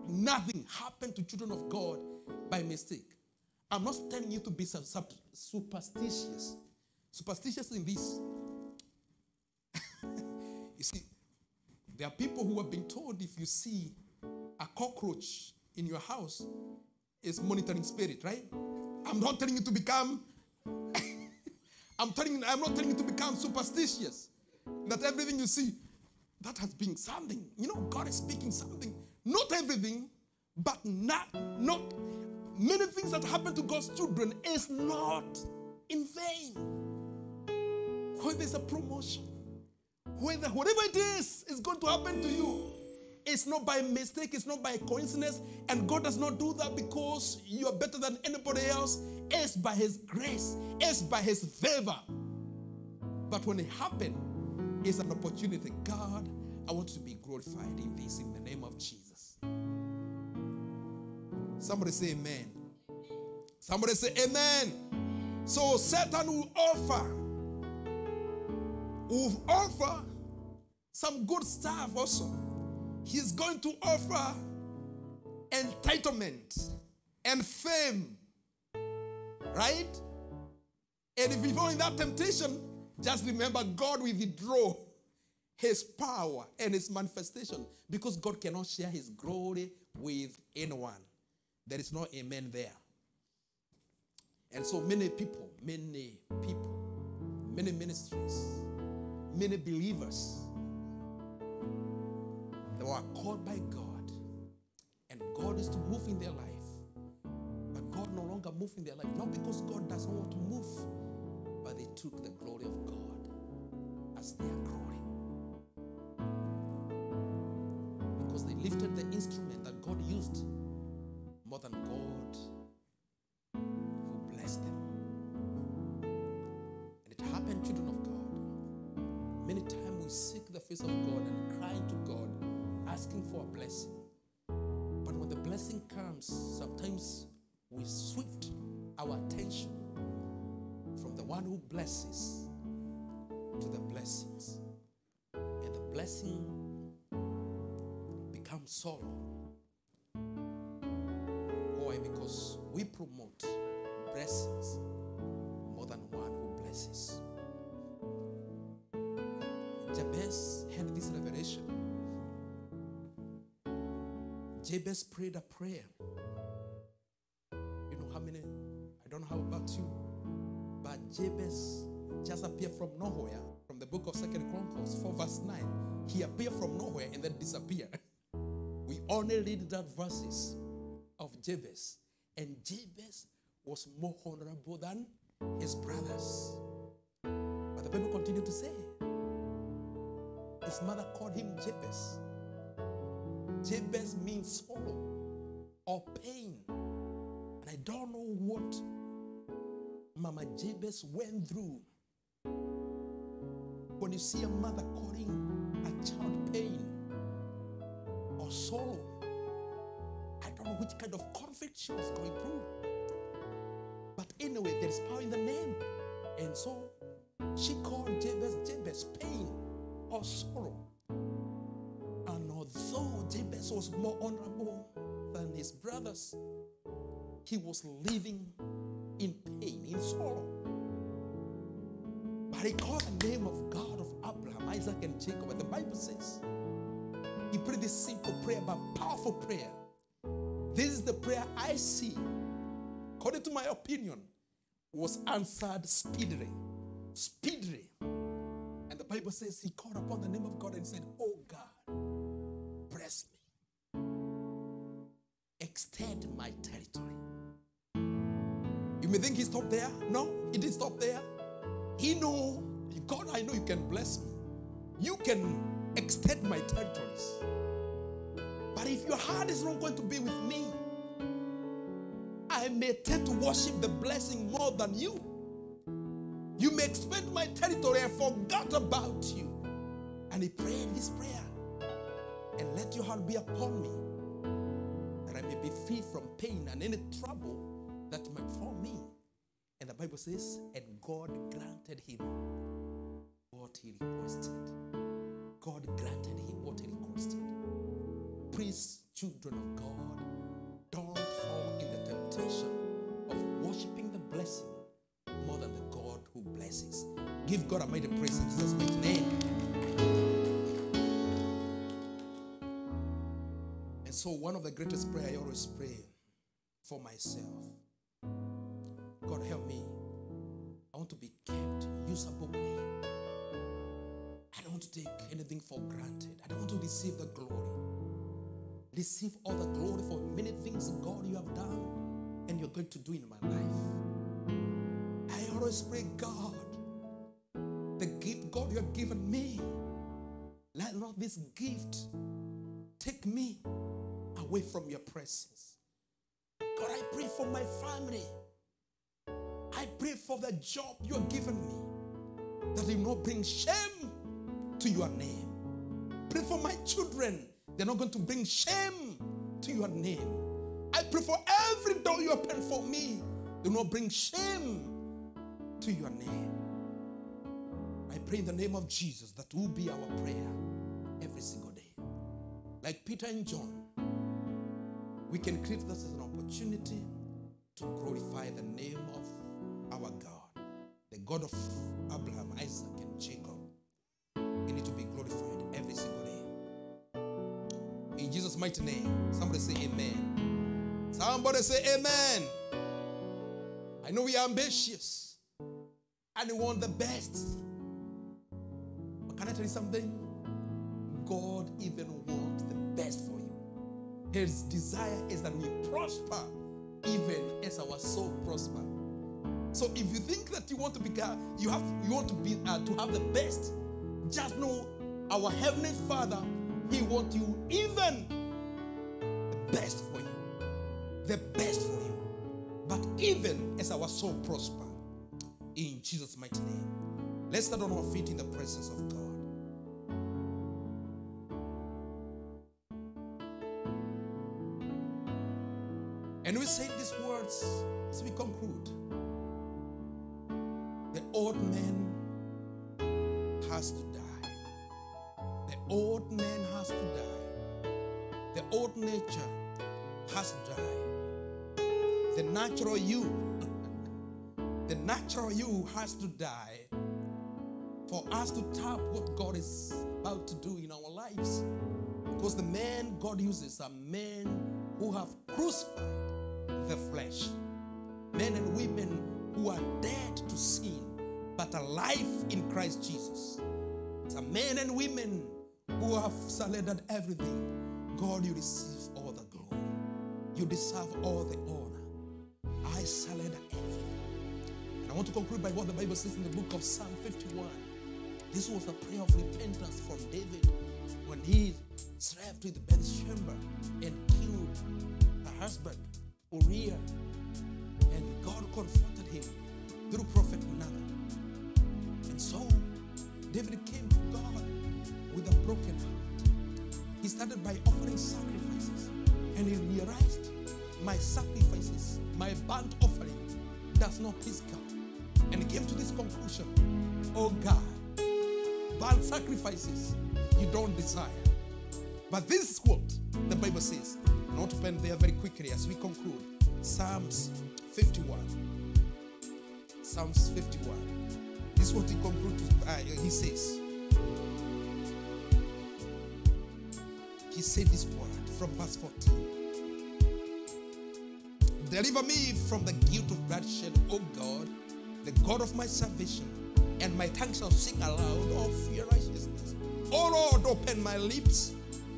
Nothing happened to children of God by mistake. I'm not telling you to be superstitious. Superstitious in this. You see, there are people who have been told if you see a cockroach in your house, it's monitoring spirit, right? I'm not telling you to become I'm not telling you to become superstitious. That everything you see, that has been something. You know, God is speaking something. Not everything, but not many things that happen to God's children is not in vain. When there's a promotion, whatever it is going to happen to you. It's not by mistake, it's not by coincidence, and God does not do that because you are better than anybody else. It's by His grace, it's by His favor. But when it happens, it's an opportunity. God I want to be glorified in this in the name of Jesus. Somebody say amen. Somebody say amen. So Satan will offer some good stuff also. He's going to offer entitlement and fame. Right? And if you fall in that temptation, just remember God will withdraw his power and his manifestation because God cannot share his glory with anyone. There is no amen there. And so many people, many ministries, many believers, they were called by God, and God is to move in their life. But God no longer moves in their life, not because God doesn't want to move, but they took the glory of God as their glory. Because they lifted the instrument that God used more than God who blessed them. And it happened, children of God. Many times we seek the face of God and cry to God, asking for a blessing. But when the blessing comes, sometimes we shift our attention from the one who blesses to the blessings. And the blessing becomes sorrow. Why? Because we promote blessings more than one who blesses. Jabez had this revelation. Jabez prayed a prayer. You know how many? I don't know how about you, but Jabez just appeared from nowhere. From the book of 2 Chronicles 4 verse 9, he appeared from nowhere and then disappeared. We only read that verses of Jabez, and Jabez was more honorable than his brothers. But the Bible continued to say, his mother called him Jabez. Jabez means sorrow or pain. And I don't know what Mama Jabez went through. When you see a mother calling a child pain or sorrow, I don't know which kind of conflict she was going through. But anyway, there is power in the name. And so she called Jabez pain or sorrow. And although Jabez was more honorable than his brothers, he was living in pain, in sorrow. But he called the name of God of Abraham, Isaac, and Jacob. And the Bible says he prayed this simple prayer, but powerful prayer. This is the prayer I see, according to my opinion, was answered speedily. Speedily. And the Bible says he called upon the name of God and said, oh God, bless me. Extend my territory. You may think he stopped there. No, he didn't stop there. He knew, God, I know you can bless me. You can extend my territories. But if your heart is not going to be with me, I may tend to worship the blessing more than you. You may expand my territory and forgot about you. And he prayed this prayer. And let your heart be upon me, that I may be free from pain and any trouble that might fall me. And the Bible says, and God granted him what he requested. God granted him what he requested. Please, children of God, don't fall in the temptation of worshiping the blessing more than the God who blesses. Give God a mighty praise in Jesus' mighty name. And so one of the greatest prayers I always pray for myself, God help me. I want to be kept usable by you. I don't want to take anything for granted. I don't want to receive the glory. Receive all the glory for many things, God, you have done and you're going to do in my life. I always pray, God, the gift, God, you have given me, let not this gift take me away from your presence. God, I pray for my family. I pray for the job you have given me, that it will not bring shame to your name. pray for my children. They're not going to bring shame to your name. I pray for every door you open for me. Do not bring shame to your name. I pray in the name of Jesus that will be our prayer every single day. Like Peter and John, we can create this as an opportunity to glorify the name of our God, the God of Abraham, Isaac, and Jacob. We need to be glorified every single day. In Jesus' mighty name, somebody say amen. Somebody say amen. I know we are ambitious and we want the best. But can I tell you something? God even wants the best for you. His desire is that we prosper even as our soul prosper. So if you think that you want to become, you want to have the best, just know our Heavenly Father, He wants you even the best for you. The best for you. But even as our soul prosper, in Jesus' mighty name. Let's stand on our feet in the presence of God. And we say these words as we conclude. The old man has to die. The old man has to die. The old nature has to die. The natural you has to die for us to tap what God is about to do in our lives. Because the men God uses are men who have crucified the flesh. Men and women who are dead to sin, but alive in Christ Jesus. It's a men and women who have surrendered everything. God, you receive all the glory. You deserve all the honor. I surrender everything. And I want to conclude by what the Bible says in the book of Psalm 51. This was a prayer of repentance from David when he slept with Bathsheba and killed her husband, Uriah. And God confronted him through prophet Nathan. And so David came to God with a broken heart. He started by offering sacrifices. And he realized, my sacrifices, my burnt offering does not please God. And he came to this conclusion, oh God, burnt sacrifices you don't desire. But this is what the Bible says. Not to pen there very quickly as we conclude. Psalms 51. Psalms 51. This is what he concludes. He says. He said this word from verse 14. Deliver me from the guilt of bloodshed, O God, the God of my salvation, and my tongue shall sing aloud of your righteousness. O Lord, open my lips,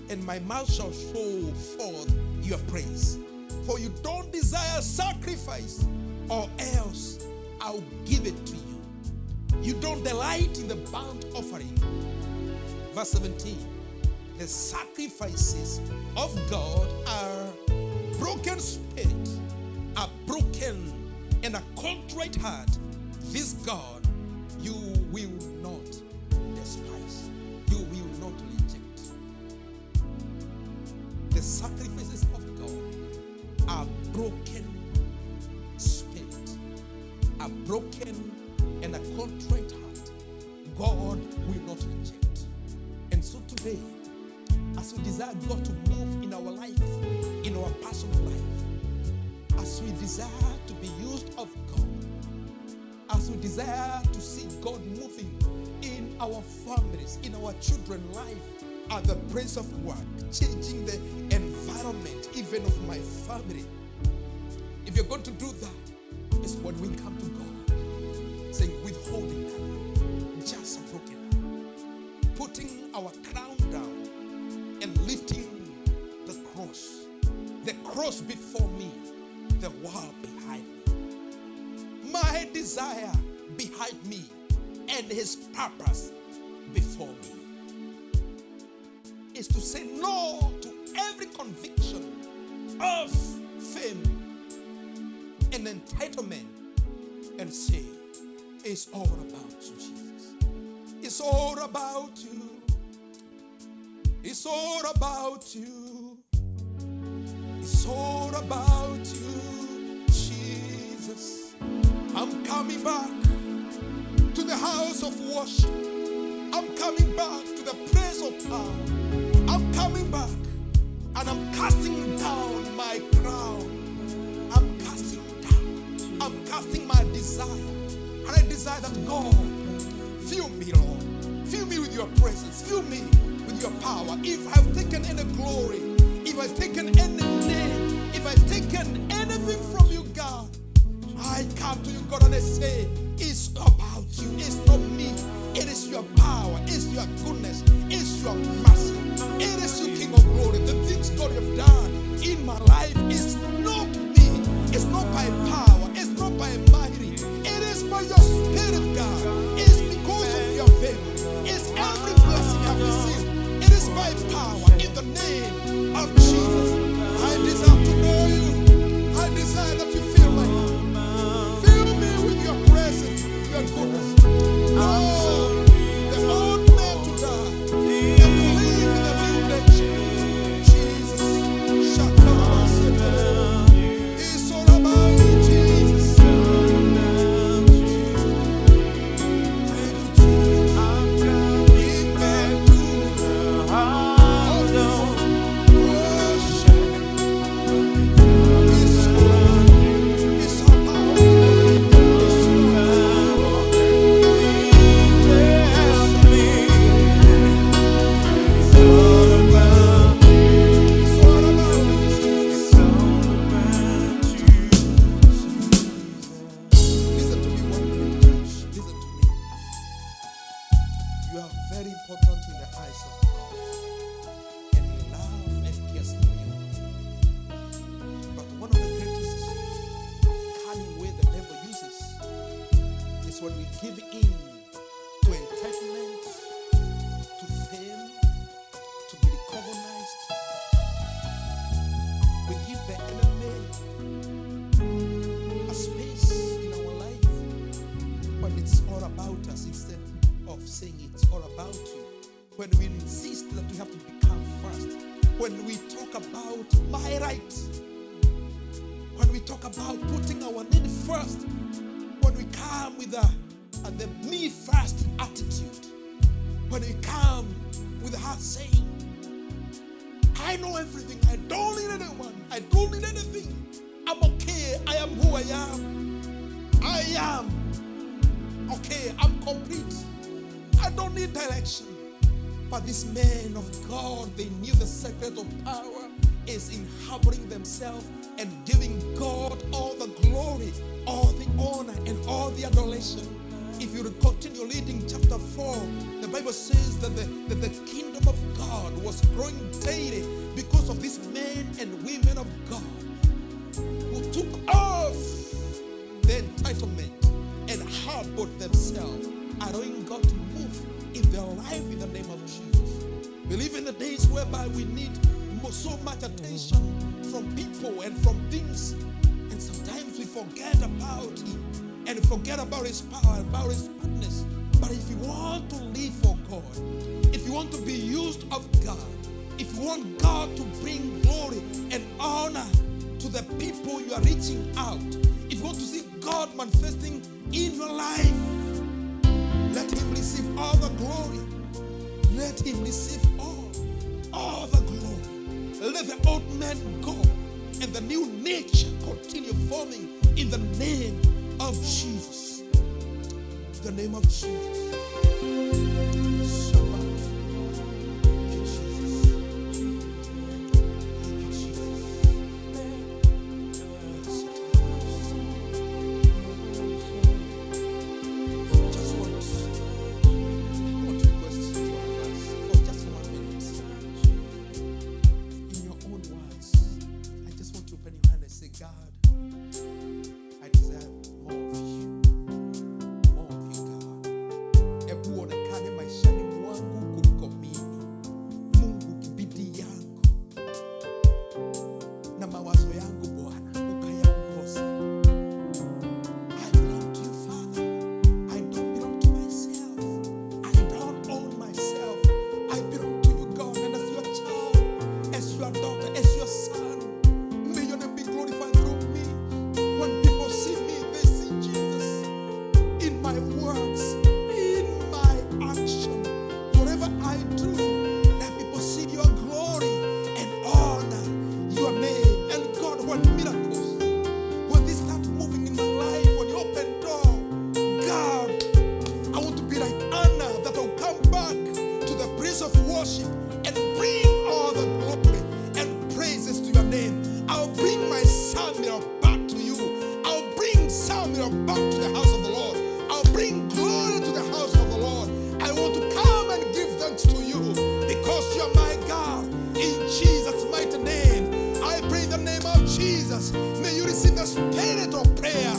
and my mouth shall show forth your praise. For you don't desire sacrifice, or else I'll give it to you. You don't delight in the burnt offering. Verse 17. The sacrifices of God are broken spirit, a broken and a contrite heart. This God you will not despise. You will not reject. The sacrifices of God are broken spirit, a broken and a contrite heart. God will not reject. And so today, as we desire God to move in our life, in our personal life, as we desire to be used of God, as we desire to see God moving in our families, in our children's life, at the place of work, changing the environment even of my family. If you're going to do that, it's when we come to God, saying, withholding nothing, just a broken heart, putting our crown down and lifting the cross before me, the world behind me. My desire behind me and His purpose before me is to say no to every conviction of fame and entitlement and say, it's all about you, Jesus. It's all about you. It's all about you. It's all about you, Jesus. I'm coming back to the house of worship. I'm coming back to the place of power. I'm coming back and I'm casting down my crown. I'm casting down. I'm casting my desire. And I desire that God, fill me, Lord. Fill me with your presence. Fill me with your power. If I've taken any glory, if I've taken any name, if I've taken anything from you, God, I come to you, God, and I say, it's about you. It's not me. It is your power. It's your goodness. It's your mercy. It is you, King of glory. The things God have done in my life is not me. It's not by power. It's not by mighty. It is by your spirit, God. It's because of your favor. It's every blessing I've received. It is by power in the name of Jesus. I desire to know you. I desire that you fill my heart. Fill me with your presence, your goodness. Oh, the old man to die and to live in a new nature. Jesus, shut up. It's all about you, Jesus. Thank you, Jesus. Bring back to the heart of worship. It's about you. Listen to me 1 minute, church. Listen to me. You are very important in the eyes of God. And He loves and cares for you. But one of the greatest cunning way the devil uses is when we give in to entitlement, to fame, to be recognized. We give the enemy a space in our life when it's all about us instead of saying it's all about you. When we insist that we have to become first. When we talk about my right. When we talk about putting our need first. When we come with the me first attitude. When we come with a heart saying, I know everything. I don't need anyone. I don't need anything. I'm okay. I am who I am. I am okay. I'm complete. I don't need direction. But these men of God, they knew the secret of power is in humbling themselves and giving God all the glory, all the honor, and all the adoration. If you continue reading chapter 4, the Bible says that the kingdom of God was growing daily because of these men and women of God who took off the entitlement and harbored themselves, allowing God to move in their life in the name of Jesus. We live in the days whereby we need so much attention from people and from things, and sometimes we forget about Him and we forget about His power, about His goodness. But if you want to live for God, if you want to be used of God, if you want God to bring glory and honor to the people you are reaching out, if you want to see God manifesting in your life, let Him receive all the glory. Let Him receive all the glory. Let the old man go and the new nature continue forming in the name of Jesus. The name of Jesus. Shabbat. Thank you, Jesus. Thank you, Jesus. Just want to request you to advance for just 1 minute. In your own words, I just want to open your hand and say, God, I desire more of you. More of you, God. spirit of worship and bring all the glory and praises to your name. I'll bring my Samuel back to you. I'll bring Samuel back to the house of the Lord. I'll bring glory to the house of the Lord. I want to come and give thanks to you because you're my God. In Jesus' mighty name, I pray in the name of Jesus. May you receive the spirit of prayer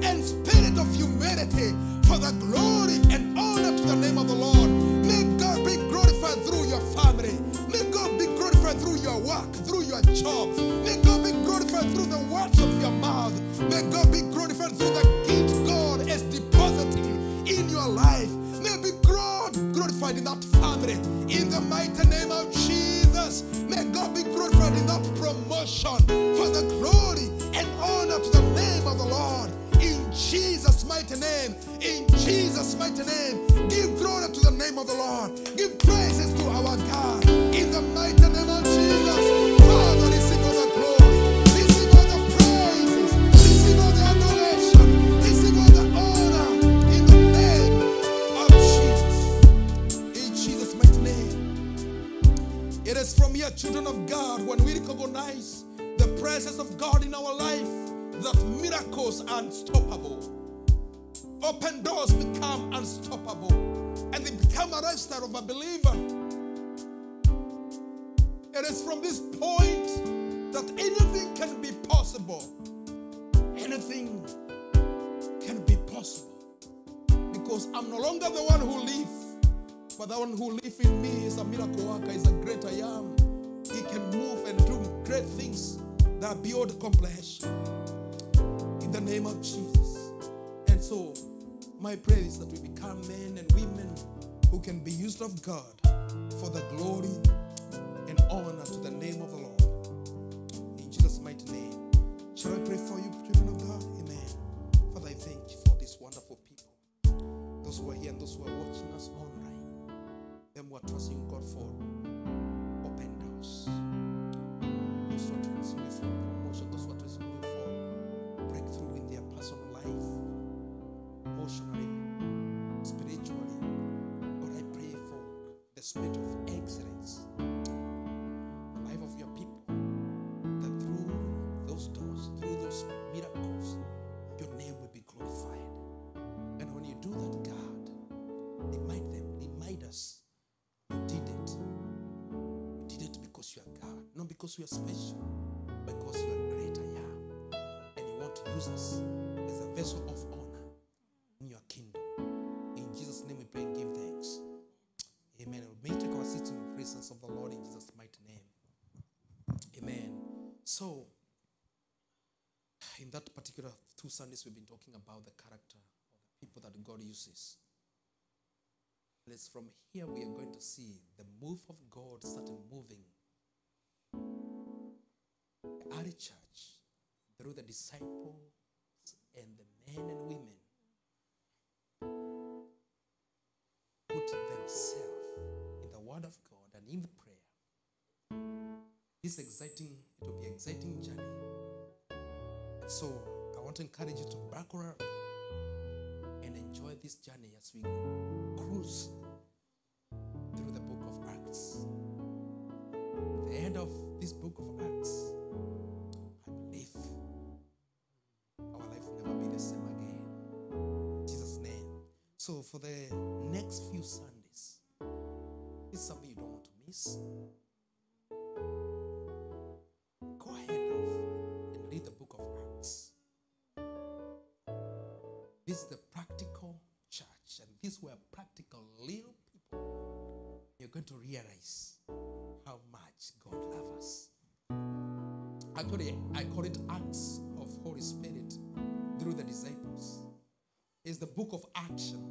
and spirit of humility for the glory and honor to the name of the Lord. May God be glorified through your family. May God be glorified through your work, through your job. May God be glorified through the words of your mouth. May God be glorified through the gifts God is depositing in your life. May be glorified in that family. In the mighty name of Jesus, may God be glorified in that promotion for the glory and honor to the name of the Lord. In Jesus' mighty name, in Jesus' mighty name, give glory to the name of the Lord. Give praises to our God. In the mighty name of Jesus, Father, receive all the glory, receive all the praises, receive all the adoration, receive all the honor. In the name of Jesus, in Jesus' mighty name. It is from here, children of God, when we recognize the presence of God in our life, that miracles are unstoppable. Open doors become unstoppable, and they become a lifestyle of a believer. It is from this point that anything can be possible. Anything can be possible. Because I'm no longer the one who lives, but the one who lives in me is a miracle worker, is a great I am. He can move and do great things that are beyond comprehension. In the name of Jesus. And so, my prayer is that we become men and women who can be used of God for the glory and honor to the name of the Lord. In Jesus' mighty name. Shall I pray for you, children of God? Amen. Father, I thank you for these wonderful people. Those who are here and those who are watching us online. Them who are trusting God for open doors. Those who are trusting you for promotion. Those who are trusting you for breakthrough in their personal life, emotionally, spiritually. But I pray for the spirit of excellence in the life of your people, that through those doors, through those miracles, your name will be glorified. And when you do that, God, remind us, you did it. You did it because you are God, not because you are special, but because you are great I am. And you want to use us as a vessel of honor in your kingdom. In Jesus' name we pray and give thanks. Amen. We may take our seats in the presence of the Lord in Jesus' mighty name. Amen. So, in that particular 2 Sundays, we've been talking about the character of the people that God uses. And it's from here we are going to see the move of God started moving the early church through the disciples and the men and women put themselves in the Word of God and in the prayer. This exciting, it will be an exciting journey. And so I want to encourage you to buckle up and enjoy this journey as we cruise through the book of Acts. At the end of this book of Acts, I believe our life will never be the same again. In Jesus' name. So for the next few Sundays, it's something you don't want to miss. Go ahead and read the book of Acts. This is the practical church, and these were practical little people. You're going to realize how much God loves us. Actually, I call it Acts of Holy Spirit through the disciples. It's the book of action.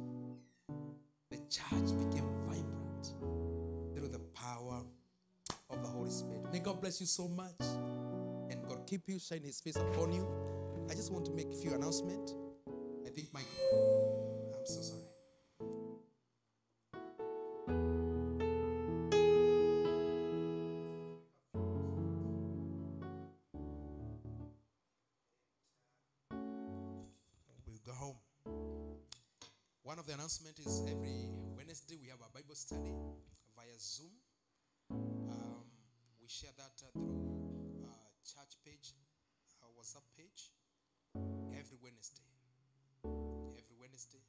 The church became vibrant through the power of the Holy Spirit. May God bless you so much, and God keep you, shine His face upon you. I just want to make a few announcements. I think I'm so sorry. We'll go home. One of the announcements is every Wednesday we have a Bible study via via Zoom. We share that through church page, our WhatsApp page, every Wednesday. Every Wednesday.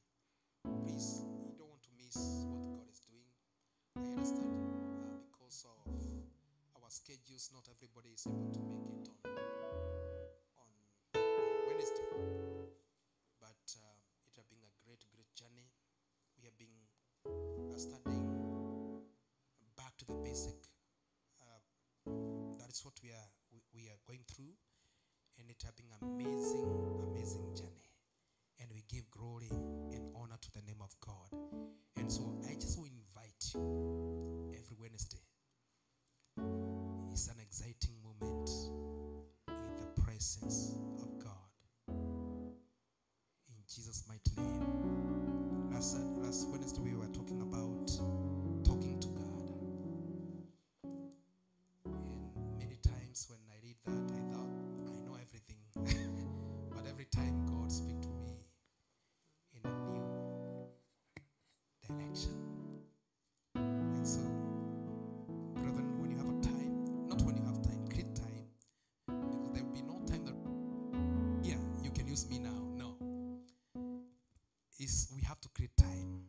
Please, you don't want to miss what God is doing. I understand because of our schedules, not everybody is able to make it on Wednesday. But it has been a great journey. We have been studying back to the basic. That is what we are going through, and it has been amazing journey. And we give glory and honor to the name of God. And so I just will invite you every Wednesday. It's an exciting moment in the presence of God. In Jesus' mighty name. Last Wednesday we were talking about talking to God. And many times when I read that, I thought I know everything. But every time God speaks to me in a new direction. And so, brethren, when you have a time, not when you have time, create time. Because there will be no time that, yeah, you can use me now. No. We have to create time.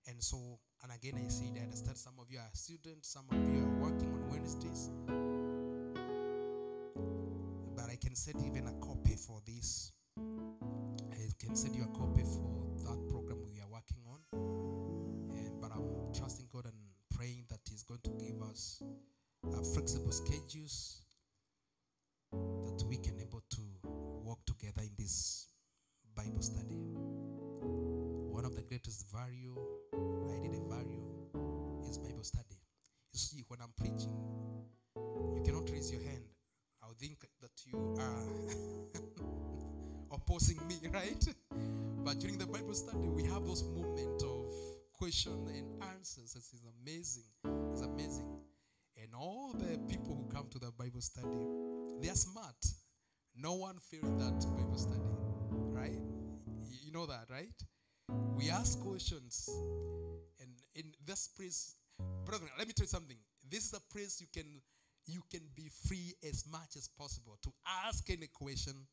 And so, and again I say that I understand some of you are students, some of you are working on Wednesdays. But I can send even a copy for this. I can send you a copy for that program we are working on. But I'm trusting God and praying that He's going to give us flexible schedules that we can able to work together in this Bible study. One of the greatest value, I need a value, is Bible study. You see, when I'm preaching, you cannot raise your hand. I would think that you are opposing me, right? But during the Bible study, we have those moments of question and answers. It's amazing. It's amazing. And all the people who come to the Bible study, they are smart. No one failed that Bible study, right? You know that, right? We ask questions, and in this place, brethren, let me tell you something. This is a place you can be free as much as possible to ask any question.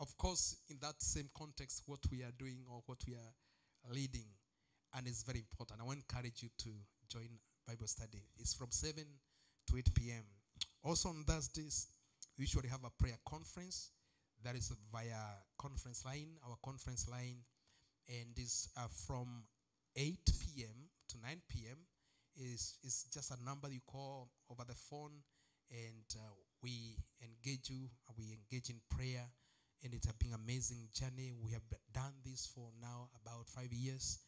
Of course, in that same context, what we are doing or what we are leading, and it's very important. I want to encourage you to join Bible study. It's from 7 to 8 p.m. Also on Thursdays, we usually have a prayer conference. That is via conference line, our conference line. And is from 8 p.m. to 9 p.m. is just a number you call over the phone, and we engage you. We engage in prayer, and it's been an amazing journey. We have done this for now about 5 years,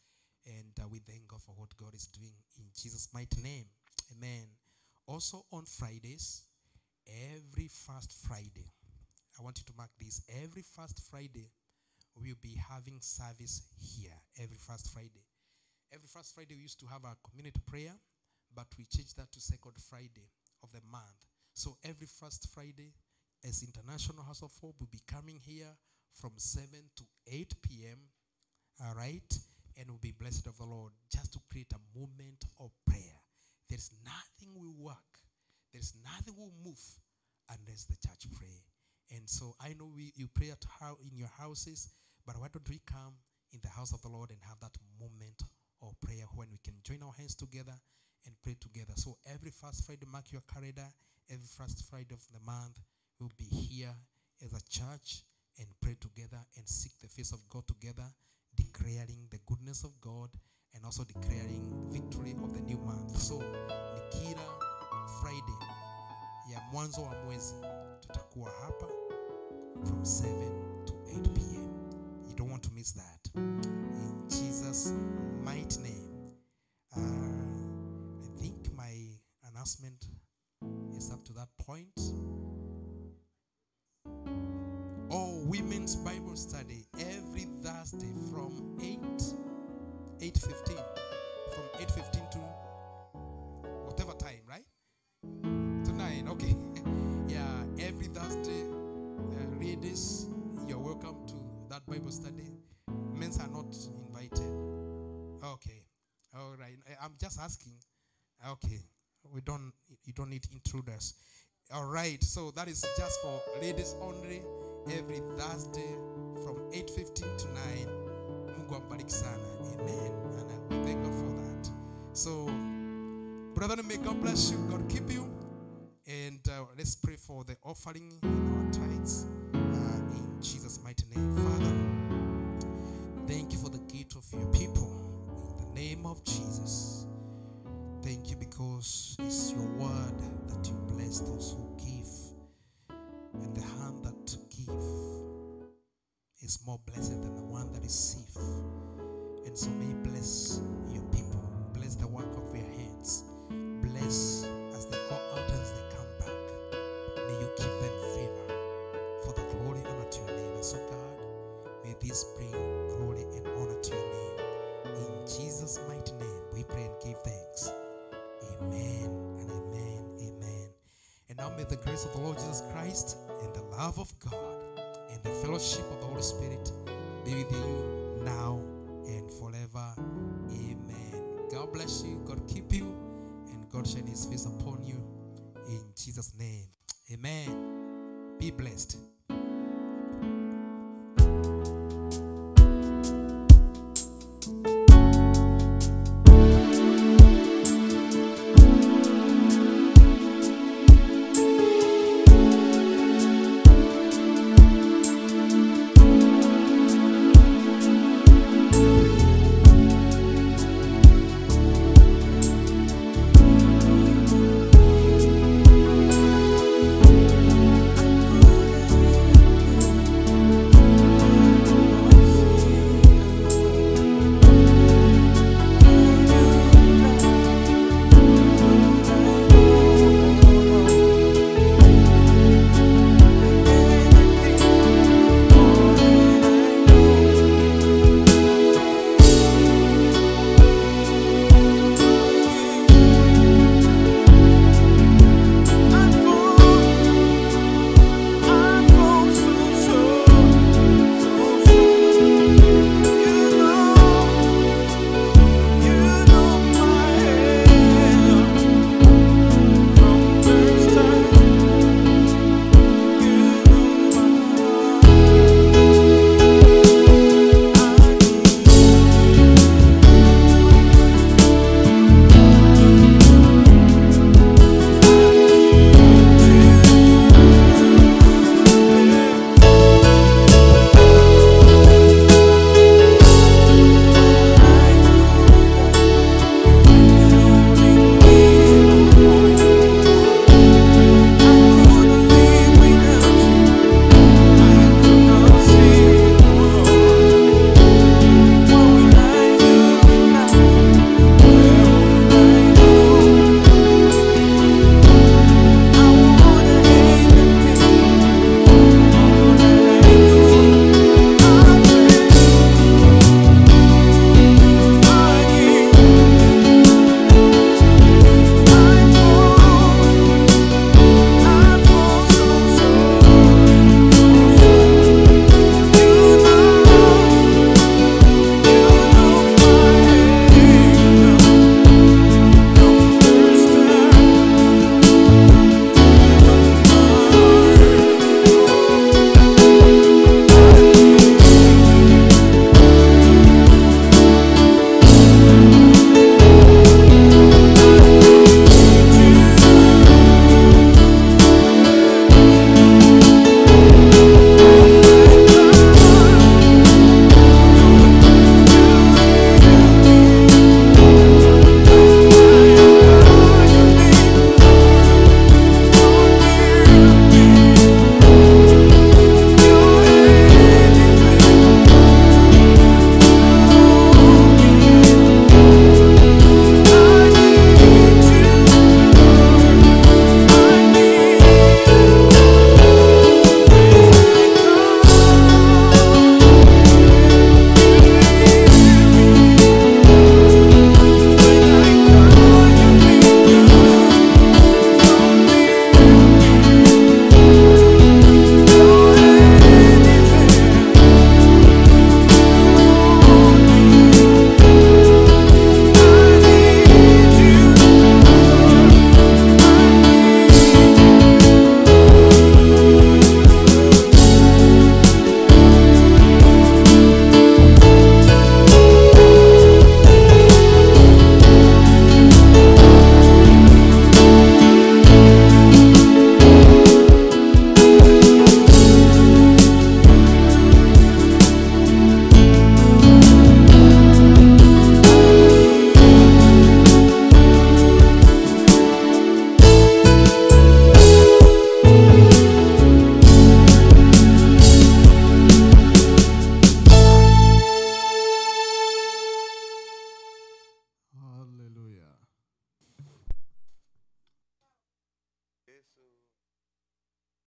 and we thank God for what God is doing in Jesus' mighty name. Amen. Also on Fridays, every first Friday, I want you to mark this. Every first Friday, we'll be having service here every first Friday. Every first Friday we used to have our community prayer, but we changed that to second Friday of the month. So every first Friday, as International House of Hope, we'll be coming here from 7 to 8 p.m. All right? And we'll be blessed of the Lord just to create a moment of prayer. There's nothing will work. There's nothing will move unless the church pray. And so I know you pray in your houses, but why don't we come in the house of the Lord and have that moment of prayer when we can join our hands together and pray together. So every first Friday, mark your calendar. Every first Friday of the month, we'll be here as a church and pray together and seek the face of God together, declaring the goodness of God and also declaring victory of the new month. So Nikira Friday ya mwanzo wa mwezi tutakuwa hapa from 7 to 8 p.m. You don't want to miss that. In Jesus' mighty name. I think my announcement is up to that point. Oh, women's Bible study every Thursday from 8:15. From 8:15 to whatever time, right? To 9, okay. Yeah, every Thursday, ladies, you're welcome to that Bible study. Men are not invited. Okay, all right. I'm just asking Okay. You don't need intruders. All right. So that is just for ladies only. Every Thursday from 8:15 to 9. Mungu ambariki sana. Amen. And we thank God for that. So, brother, may God bless you. God keep you. And let's pray for the offering in our tithes in Jesus' mighty name. Father, thank you for the gift of your people in the name of Jesus. Thank you because it's your word that you bless those who give, and the hand that give is more blessed than the one that receives. And so may you bless your people, bless the work of their hands, bless as they go out and as they come back. May you give them favor for the glory and honor to your name. And so God, may this bring glory and honor to your name. In Jesus' mighty name we pray and give thanks. Amen and amen, amen. And now may the grace of the Lord Jesus Christ and the love of God and the fellowship of the Holy Spirit be with you now and forever. Amen. God bless you, God keep you, and God shine his face upon you in Jesus' name. Amen. Be blessed.